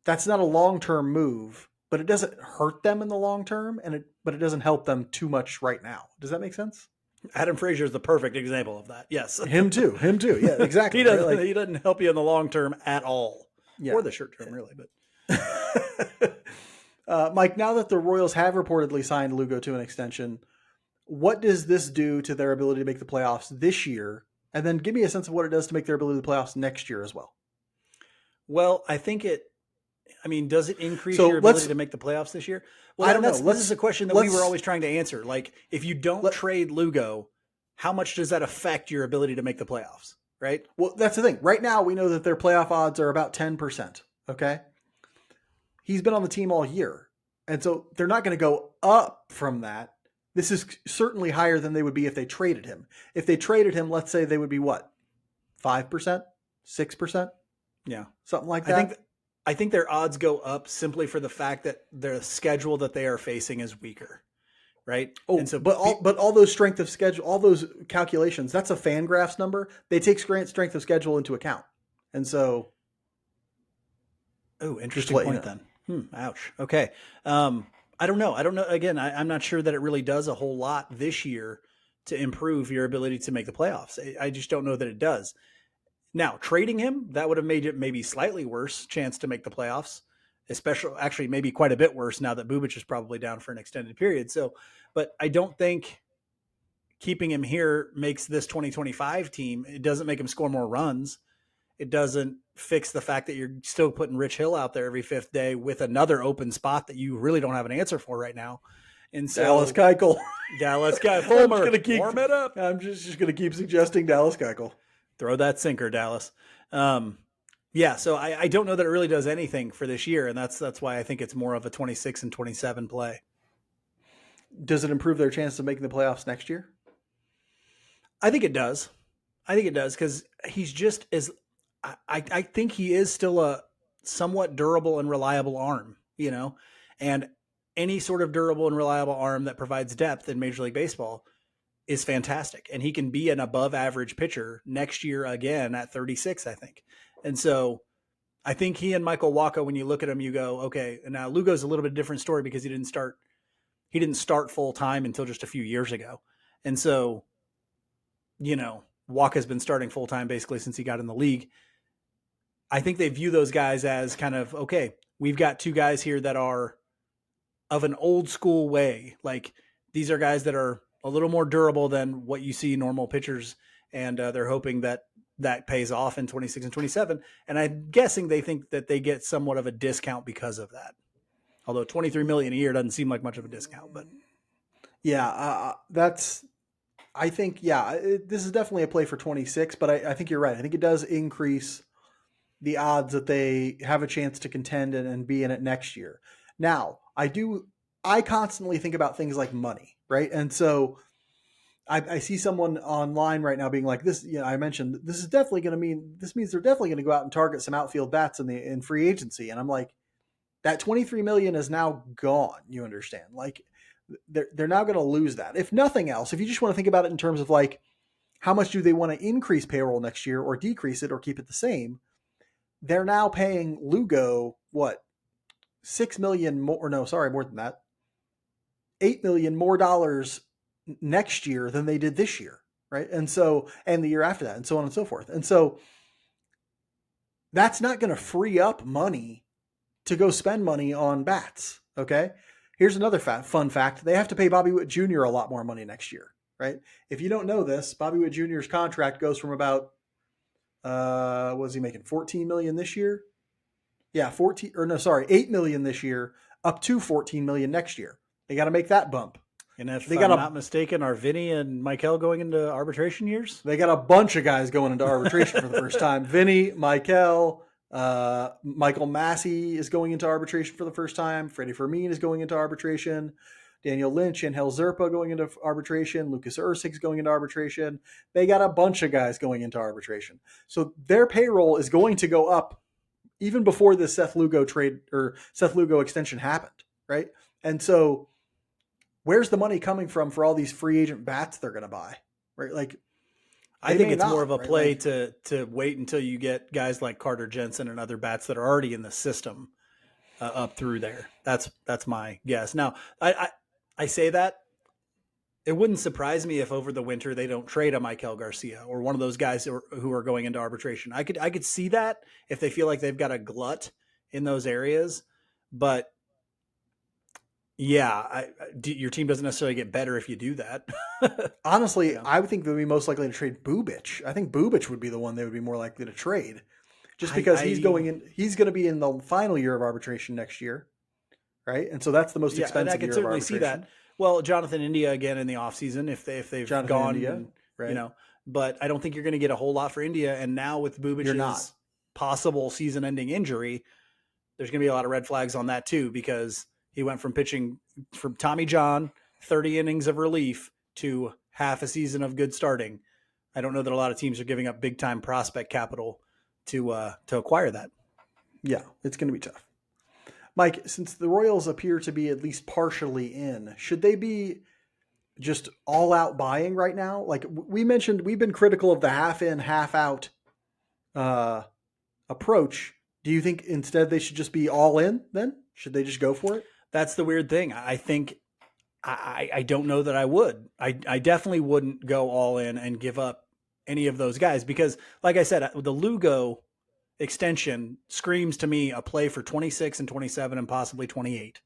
that's not a long-term move, but it doesn't hurt them in the long term, but it doesn't help them too much right now. Does that make sense? Adam Frazier is the perfect example of that. Yes. Him too. Yeah, exactly. He doesn't help you in the long term at all. Yeah. Or the short term, really. But Mike, now that the Royals have reportedly signed Lugo to an extension, what does this do to their ability to make the playoffs this year? And then give me a sense of what it does to make their ability to the playoffs next year as well. Well, I think does it increase your ability to make the playoffs this year? Well, I don't know. This is a question that we were always trying to answer. Like, if you don't trade Lugo, how much does that affect your ability to make the playoffs? Right? Well, that's the thing. Right now, we know that their playoff odds are about 10%. Okay. He's been on the team all year. And so they're not going to go up from that. This is certainly higher than they would be if they traded him. If they traded him, let's say they would be what? 5%? 6%? Yeah. Something like that. I think their odds go up simply for the fact that their schedule that they are facing is weaker. Right? Oh, and so, but all those strength of schedule, all those calculations, that's a Fangraphs number. They take strength of schedule into account. And so. Oh, interesting point then. Ouch. Okay. I don't know. Again, I'm not sure that it really does a whole lot this year to improve your ability to make the playoffs. I just don't know that it does. Now, trading him, that would have made it maybe slightly worse chance to make the playoffs, actually maybe quite a bit worse now that Bubic is probably down for an extended period. So, but I don't think keeping him here makes this 2025 team, it doesn't make him score more runs. It doesn't fix the fact that you're still putting Rich Hill out there every 5th day with another open spot that you really don't have an answer for right now. And so Dallas Keuchel. Fulmer, warm it up. I'm just going to keep suggesting Dallas Keuchel. Throw that sinker, Dallas. So I don't know that it really does anything for this year, and that's why I think it's more of a 26 and 27 play. Does it improve their chance of making the playoffs next year? I think it does. Because he's just as I think he is still a somewhat durable and reliable arm, and any sort of durable and reliable arm that provides depth in Major League Baseball is fantastic. And he can be an above average pitcher next year again at 36, I think. And so I think he and Michael Wacha, when you look at him, you go, okay. And now Lugo's a little bit different story because he didn't start full time until just a few years ago. And so, Wacha's been starting full time basically since he got in the league. I think they view those guys as kind of, okay, we've got two guys here that are of an old school way. Like, these are guys that are a little more durable than what you see normal pitchers. And they're hoping that pays off in 26 and 27. And I'm guessing they think that they get somewhat of a discount because of that. Although $23 million a year doesn't seem like much of a discount, but Yeah, I think, this is definitely a play for 26, but I think you're right. I think it does increase the odds that they have a chance to contend and be in it next year. Now, I constantly think about things like money, right? And so I see someone online right now being like, this, I mentioned this means they're definitely going to go out and target some outfield bats in free agency. And I'm like, that 23 million is now gone. You understand? Like, they're now going to lose that. If nothing else, if you just want to think about it in terms of like, how much do they want to increase payroll next year or decrease it or keep it the same? They're now paying Lugo what, 6 million more? Or no, sorry, more than that. 8 million more dollars next year than they did this year, right? And the year after that, and so on and so forth. And so that's not going to free up money to go spend money on bats. Okay. Here's another fun fact. They have to pay Bobby Witt Jr. a lot more money next year, right? If you don't know this, Bobby Witt Jr.'s contract goes from about, what was he making? 14 million this year? Yeah, 8 million this year, up to 14 million next year. They got to make that bump. And if I'm not mistaken, are Vinny and Michael going into arbitration years? They got a bunch of guys going into arbitration for the first time. Vinny, Michael, Michael Massey is going into arbitration for the first time. Freddie Fermin is going into arbitration. Daniel Lynch and Hel Zerpa going into arbitration. Lucas Erceg's going into arbitration. They got a bunch of guys going into arbitration. So their payroll is going to go up even before the Seth Lugo trade or Seth Lugo extension happened, right? And so where's the money coming from for all these free agent bats they're going to buy, right? Like, I think it's more of a play to wait until you get guys like Carter Jensen and other bats that are already in the system up through there. That's my guess. Now, I say that it wouldn't surprise me if over the winter they don't trade a Michael Garcia or one of those guys who are going into arbitration. I could see that if they feel like they've got a glut in those areas, but yeah, your team doesn't necessarily get better if you do that. Honestly, I would think they would be most likely to trade Bubic. I think Bubic would be the one they would be more likely to trade, just because he's going to be in the final year of arbitration next year, right? And so that's the most expensive. I could certainly see that. Well, Jonathan India again in the offseason if they've gone, India, right? But I don't think you're going to get a whole lot for India. And now with Bubic's possible season-ending injury, there's going to be a lot of red flags on that too, because he went from pitching from Tommy John, 30 innings of relief, to half a season of good starting. I don't know that a lot of teams are giving up big time prospect capital to acquire that. Yeah, it's going to be tough. Mike, since the Royals appear to be at least partially in, should they be just all out buying right now? Like we mentioned, we've been critical of the half in, half out approach. Do you think instead they should just be all in then? Should they just go for it? That's the weird thing. I think I don't know that I would. I definitely wouldn't go all in and give up any of those guys because, like I said, the Lugo extension screams to me a play for 26 and 27 and possibly 28.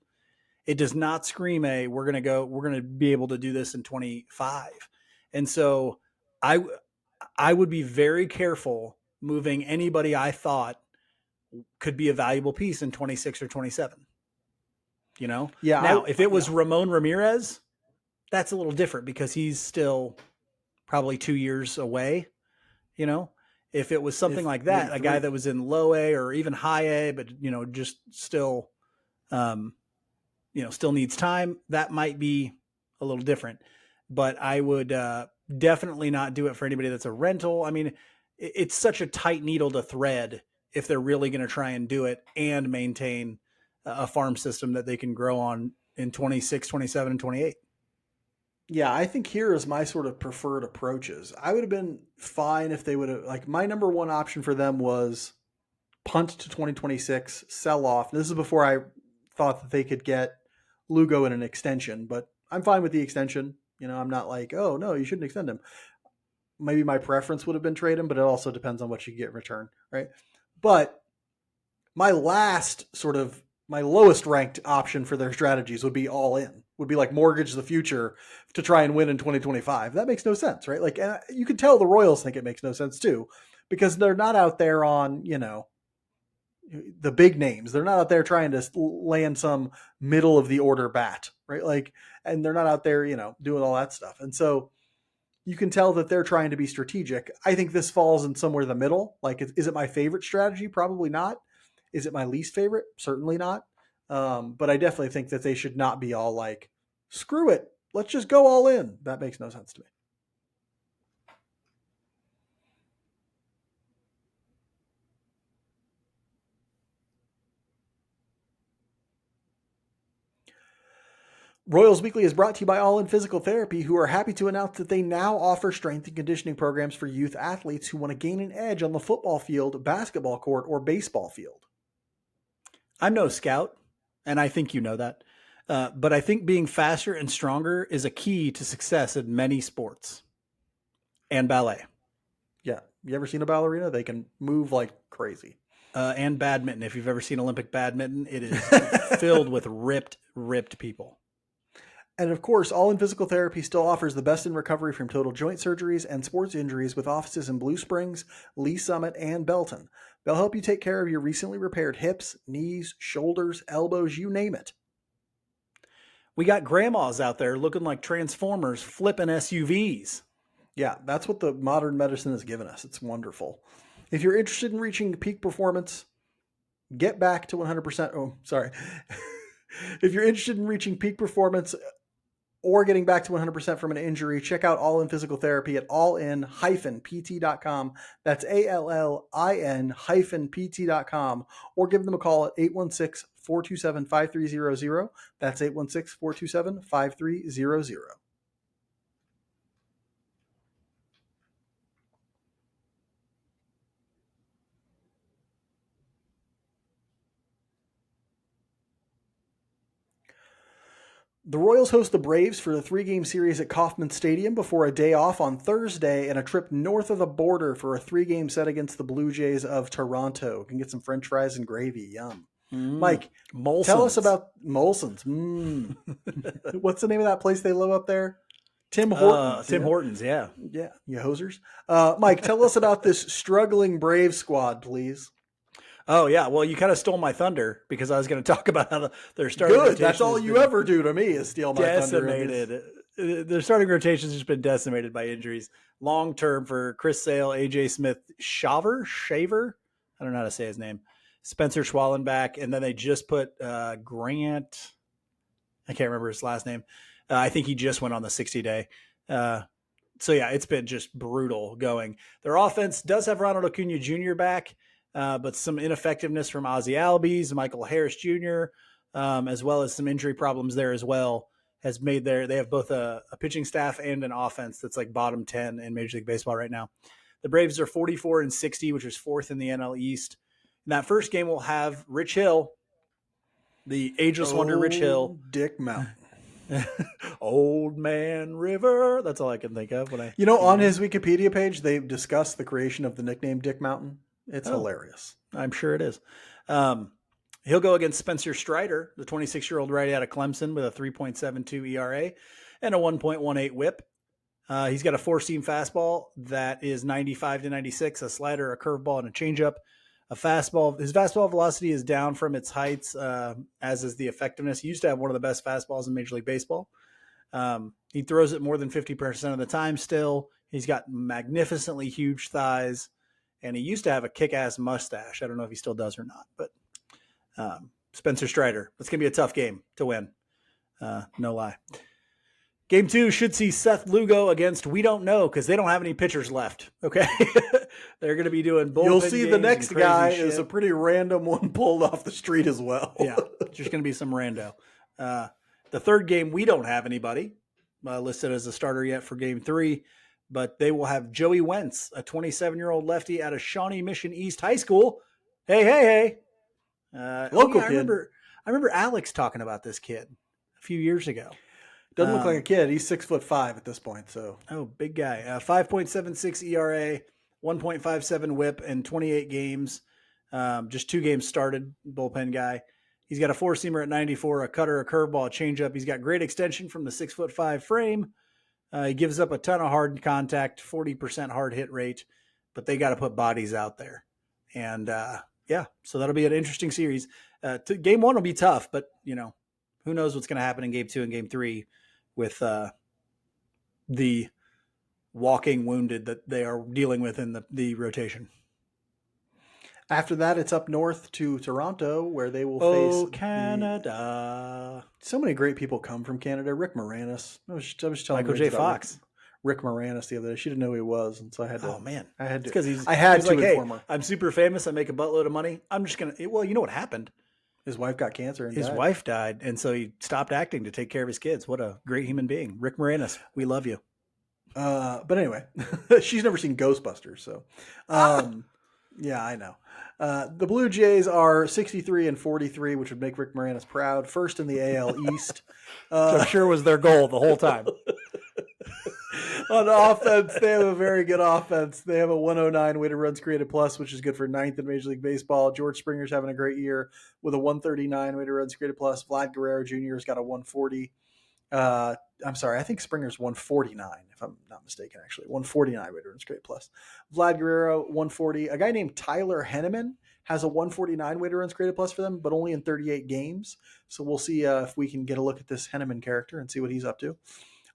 It does not scream we're going to be able to do this in 25. And so I would be very careful moving anybody I thought could be a valuable piece in 26 or 27. Yeah. Now, if it was Ramon Ramirez, that's a little different because he's still probably 2 years away. If it was something like that, a guy that was in low A or even high A, but just still, still needs time, that might be a little different. But I would definitely not do it for anybody that's a rental. I mean, it's such a tight needle to thread if they're really going to try and do it and maintain a farm system that they can grow on in 26, 27, and 28. Yeah, I think here is my sort of preferred approaches. I would have been fine if they would have, like, my number one option for them was punt to 2026, sell off. This is before I thought that they could get Lugo in an extension, but I'm fine with the extension. I'm not like, oh no, you shouldn't extend him. Maybe my preference would have been trade him, but it also depends on what you get in return, right? But my lowest ranked option for their strategies would be all in, would be like mortgage the future to try and win in 2025. That makes no sense, right? Like, and you can tell the Royals think it makes no sense too, because they're not out there on, the big names. They're not out there trying to land some middle of the order bat, right? Like, and they're not out there, doing all that stuff. And so you can tell that they're trying to be strategic. I think this falls in somewhere in the middle. Like, is it my favorite strategy? Probably not. Is it my least favorite? Certainly not. But I definitely think that they should not be all like, screw it, let's just go all in. That makes no sense to me. Royals Weekly is brought to you by All In Physical Therapy, who are happy to announce that they now offer strength and conditioning programs for youth athletes who want to gain an edge on the football field, basketball court, or baseball field. I'm no scout, and I think you know that. But I think being faster and stronger is a key to success in many sports and ballet. Yeah. You ever seen a ballerina? They can move like crazy. And badminton. If you've ever seen Olympic badminton, it is filled with ripped people. And of course, All In Physical Therapy still offers the best in recovery from total joint surgeries and sports injuries with offices in Blue Springs, Lee Summit, and Belton. They'll help you take care of your recently repaired hips, knees, shoulders, elbows, you name it. We got grandmas out there looking like Transformers flipping SUVs. Yeah, that's what the modern medicine has given us. It's wonderful. If you're interested in reaching peak performance, get back to 100%. Oh, sorry. If you're interested in reaching peak performance or getting back to 100% from an injury, check out All In Physical Therapy at allin-pt.com. That's ALLIN-pt.com. Or give them a call at 816-427-5300. That's 816-427-5300. The Royals host the Braves for the 3-game series at Kauffman Stadium before a day off on Thursday and a trip north of the border for a 3-game set against the Blue Jays of Toronto. You can get some French fries and gravy. Yum. Mike, Molson's. Tell us about Molson's. What's the name of that place they love up there? Tim Hortons. Tim Hortons, yeah. Yeah, you hosers. Mike, tell us about this struggling Brave squad, please. Oh, yeah. Well, you kind of stole my thunder because I was going to talk about how their starting rotation. Good. That's all you ever do to me is steal my thunder. Their starting rotation has just been decimated by injuries. Long term for Chris Sale, AJ Smith, Shaver. I don't know how to say his name. Spencer Schwallenbach. And then they just put Grant. I can't remember his last name. I think he just went on the 60-day. So, yeah, it's been just brutal going. Their offense does have Ronald Acuna Jr. back. But some ineffectiveness from Ozzie Albies, Michael Harris Jr., as well as some injury problems there as well, has made they have both a pitching staff and an offense that's like bottom 10 in Major League Baseball right now. The Braves are 44-60, which is 4th in the NL East. In that first game, we'll have Rich Hill, the ageless wonder Rich Hill. Dick Mountain. Old Man River. That's all I can think of when I. On his Wikipedia page, they've discussed the creation of the nickname Dick Mountain. It's hilarious. I'm sure it is. He'll go against Spencer Strider, the 26-year-old righty out of Clemson with a 3.72 ERA and a 1.18 whip. He's got a 4-seam fastball that is 95 to 96, a slider, a curveball, and a changeup. A fastball. His fastball velocity is down from its heights, as is the effectiveness. He used to have one of the best fastballs in Major League Baseball. He throws it more than 50% of the time still. He's got magnificently huge thighs. And he used to have a kick-ass mustache. I don't know if he still does or not. But Spencer Strider, it's going to be a tough game to win. No lie. Game 2 should see Seth Lugo against we don't know because they don't have any pitchers left. Okay? They're going to be doing bullpen. You'll see the next guy shit. Is a pretty random one pulled off the street as well. Yeah, there's going to be some rando. The third game, we don't have anybody listed as a starter yet for Game 3. But they will have Joey Wentz, a 27-year-old lefty out of Shawnee Mission East High School, Hey. Local I kid. remember Alex talking about this kid a few years ago. Doesn't look like a kid. He's 6'5" at this point. So Big guy. 5.76 ERA, 1.57 WHIP in 28 games. Just 2 games started. Bullpen guy. He's got a 4-seamer at 94, a cutter, a curveball, a changeup. He's got great extension from the 6'5" frame. He gives up a ton of hard contact, 40% hard hit rate, but they got to put bodies out there. And so that'll be an interesting series. Game 1 will be tough, but who knows what's going to happen in game 2 and game 3 with the walking wounded that they are dealing with in the rotation. After that, it's up north to Toronto, where they will face Canada. So many great people come from Canada. Rick Moranis. I was telling Michael J. Fox. Rick Moranis the other day. She didn't know who he was, and so I had to. Oh man, I had to because he's inform her. I'm super famous. I make a buttload of money. I'm just gonna. Well, you know what happened? His wife got cancer. And his wife died, and so he stopped acting to take care of his kids. What a great human being, Rick Moranis. We love you. But anyway, she's never seen Ghostbusters, so yeah, I know. The Blue Jays are 63-43, which would make Rick Moranis proud. First in the AL East. So I'm sure was their goal the whole time. On offense, they have a very good offense. They have a 109 weighted runs created plus, which is good for 9th in Major League Baseball. George Springer's having a great year with a 139 weighted runs created plus. Vlad Guerrero Jr. has got a 140. I'm sorry, I think Springer's 149, if I'm not mistaken, actually. 149 weighted runs created plus. Vlad Guerrero, 140. A guy named Tyler Henneman has a 149 weighted runs created plus for them, but only in 38 games. So we'll see if we can get a look at this Henneman character and see what he's up to.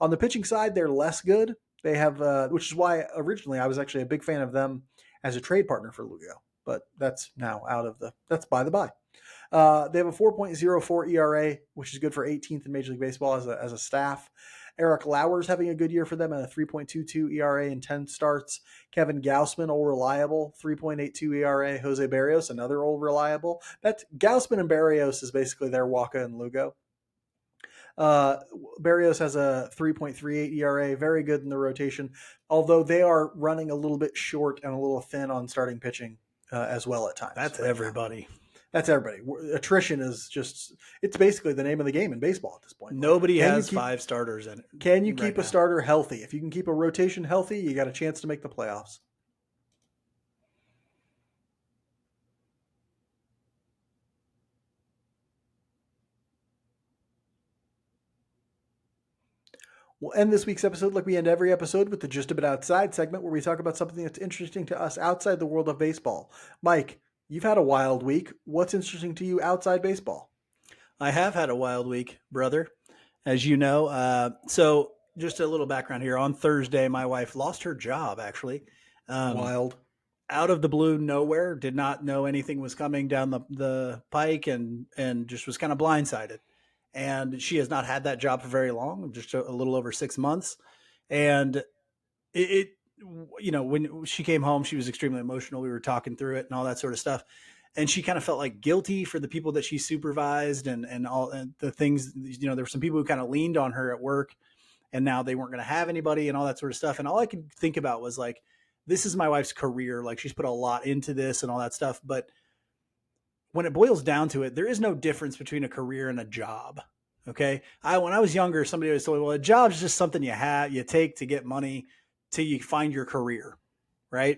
On the pitching side, they're less good. They have, which is why originally I was actually a big fan of them as a trade partner for Lugo, but that's now that's by the by. They have a 4.04 ERA, which is good for 18th in Major League Baseball as a staff. Eric Lauer's having a good year for them at a 3.22 ERA in 10 starts. Kevin Gausman, all reliable, 3.82 ERA. Jose Barrios, another all reliable. That's Gausman and Barrios is basically their Waka and Lugo. Barrios has a 3.38 ERA, very good in the rotation, although they are running a little bit short and a little thin on starting pitching as well at times. That's everybody. That's everybody. Attrition is it's basically the name of the game in baseball at this point. Nobody has 5 starters in it. Can you keep a starter healthy? If you can keep a rotation healthy, you got a chance to make the playoffs. We'll end this week's episode like we end every episode with the Just a Bit Outside segment where we talk about something that's interesting to us outside the world of baseball. Mike, you've had a wild week. What's interesting to you outside baseball? I have had a wild week, brother, as you know. So just a little background here. On Thursday, my wife lost her job, actually. Wild. Out of the blue, nowhere. Did not know anything was coming down the pike and just was kind of blindsided. And she has not had that job for very long, just a little over 6 months. And it when she came home, she was extremely emotional. We were talking through it and all that sort of stuff. And she kind of felt like guilty for the people that she supervised and all and the things, there were some people who kind of leaned on her at work and now they weren't going to have anybody and all that sort of stuff. And all I could think about was like, this is my wife's career. Like she's put a lot into this and all that stuff. But when it boils down to it, there is no difference between a career and a job. Okay. When I was younger, somebody always told me, well, a job is just something you take to get money till you find your career. Right.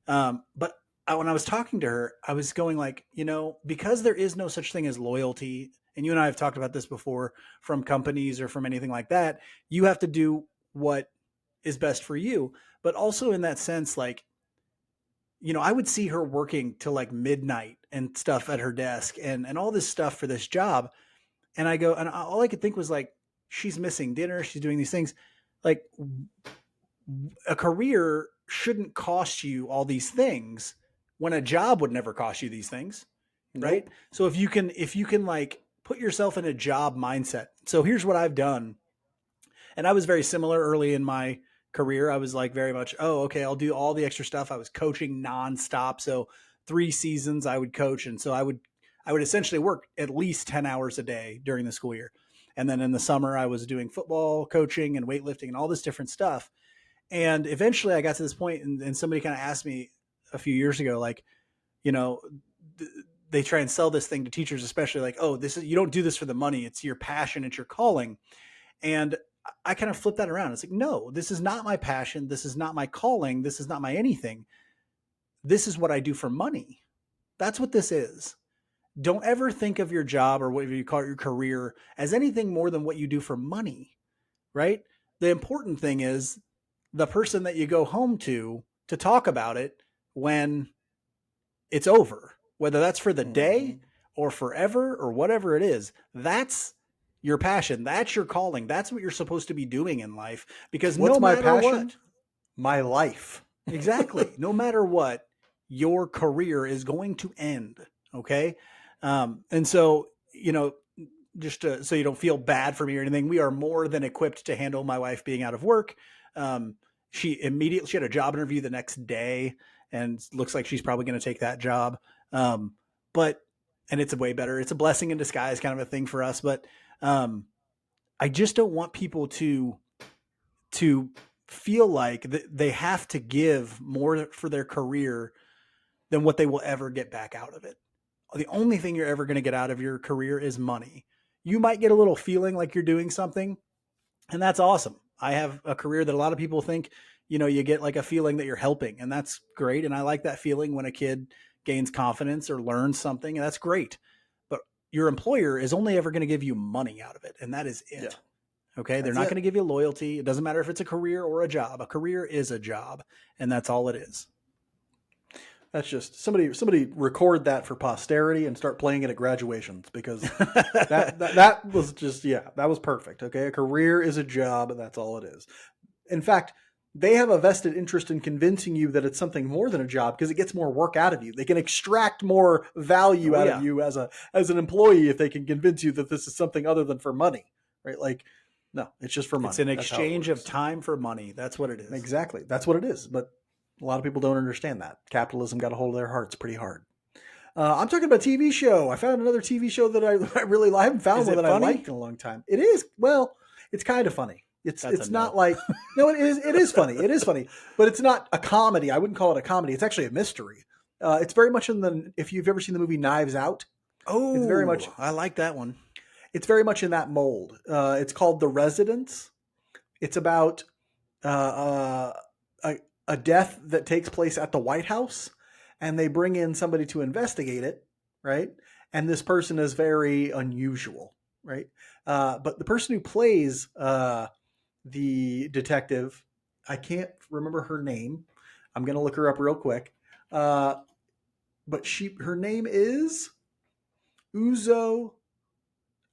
But when I was talking to her, I was going like, because there is no such thing as loyalty. And you and I have talked about this before from companies or from anything like that. You have to do what is best for you. But also in that sense, like, I would see her working till like midnight and stuff at her desk and all this stuff for this job. And I go, and all I could think was like, she's missing dinner. She's doing these things. Like a career shouldn't cost you all these things when a job would never cost you these things. Right. Nope. So if you can like put yourself in a job mindset. So here's what I've done. And I was very similar early in my career. I was like very much, okay, I'll do all the extra stuff. I was coaching nonstop. So 3 seasons I would coach. And so I would essentially work at least 10 hours a day during the school year. And then in the summer I was doing football coaching and weightlifting and all this different stuff. And eventually I got to this point and somebody kind of asked me a few years ago, like, they try and sell this thing to teachers, especially like, oh, this is, you don't do this for the money. It's your passion. It's your calling. And I kind of flip that around. It's like, no, this is not my passion. This is not my calling. This is not my anything. This is what I do for money. That's what this is. Don't ever think of your job or whatever you call it, your career, as anything more than what you do for money, right? The important thing is the person that you go home to talk about it when it's over, whether that's for the day or forever or whatever it is. That's your passion. That's your calling. That's what you're supposed to be doing in life, because What's no my matter passion? what, My life. exactly. No matter what, your career is going to end. Okay. And so, just so you don't feel bad for me or anything, we are more than equipped to handle my wife being out of work. She had a job interview the next day, and looks like she's probably going to take that job. And it's way better. It's a blessing in disguise kind of a thing for us. But I just don't want people to feel like they have to give more for their career than what they will ever get back out of it. The only thing you're ever going to get out of your career is money. You might get a little feeling like you're doing something, and that's awesome. I have a career that a lot of people think, you get like a feeling that you're helping, and that's great. And I like that feeling when a kid gains confidence or learns something, and that's great. But your employer is only ever going to give you money out of it, and that is it. Yeah. Okay. They're not going to give you loyalty. It doesn't matter if it's a career or a job. A career is a job, and that's all it is. That's just somebody record that for posterity and start playing it at graduations, because that was just, that was perfect. Okay. A career is a job. And that's all it is. In fact, they have a vested interest in convincing you that it's something more than a job, because it gets more work out of you. They can extract more value out of you as an employee if they can convince you that this is something other than for money, right? Like, no, it's just for money. It's an exchange of time for money. That's what it is. Exactly. That's what it is. But a lot of people don't understand that. Capitalism got a hold of their hearts pretty hard. I'm talking about TV show. I found another TV show that I really like. I haven't found one that I liked in a long time. It is. Well, it's kind of funny. It's not like, no, it is funny. It is funny, but it's not a comedy. I wouldn't call it a comedy. It's actually a mystery. It's very much if you've ever seen the movie Knives Out. Oh, it's very much. I like that one. It's very much in that mold. It's called The Residence. It's about a death that takes place at the White House, and they bring in somebody to investigate it, right? And this person is very unusual, right? But the person who plays the detective, I can't remember her name. I'm going to look her up real quick. But her name is Uzo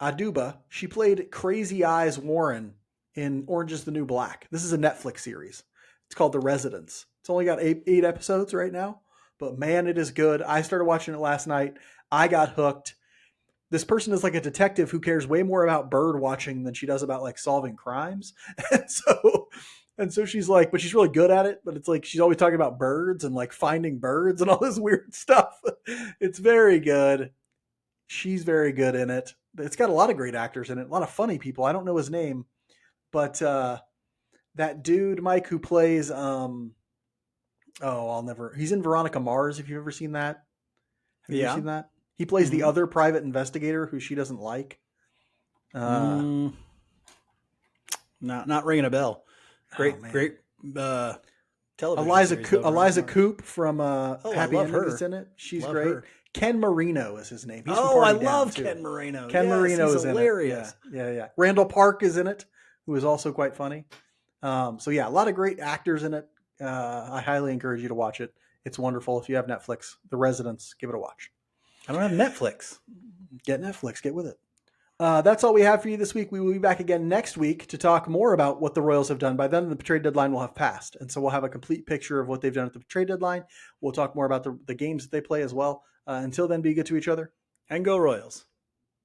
Aduba. She played Crazy Eyes Warren in Orange is the New Black. This is a Netflix series. It's called The Residence. It's only got eight episodes right now, but man, it is good. I started watching it last night. I got hooked. This person is like a detective who cares way more about bird watching than she does about like solving crimes. And so she's like, but she's really good at it. But it's like she's always talking about birds and like finding birds and all this weird stuff. It's very good. She's very good in it. It's got a lot of great actors in it, a lot of funny people. I don't know his name, but that dude, Mike, who plays, he's in Veronica Mars. If you've ever seen that. Have you ever seen that? He plays the other private investigator who she doesn't like. Not ringing a bell. Great television. Eliza Coop from Happy Ending is in it. She's great. Her. Ken Marino is his name. He's I love Ken Marino. Ken Marino is hilarious. In it. Yeah. Randall Park is in it, who is also quite funny. A lot of great actors in it. I highly encourage you to watch it. It's wonderful. If you have Netflix, The Residence, give it a watch. I don't have Netflix. Get Netflix. Get with it. That's all we have for you this week. We will be back again next week to talk more about what the Royals have done. By then, the trade deadline will have passed. And so we'll have a complete picture of what they've done at the trade deadline. We'll talk more about the games that they play as well. Until then, be good to each other. And go Royals.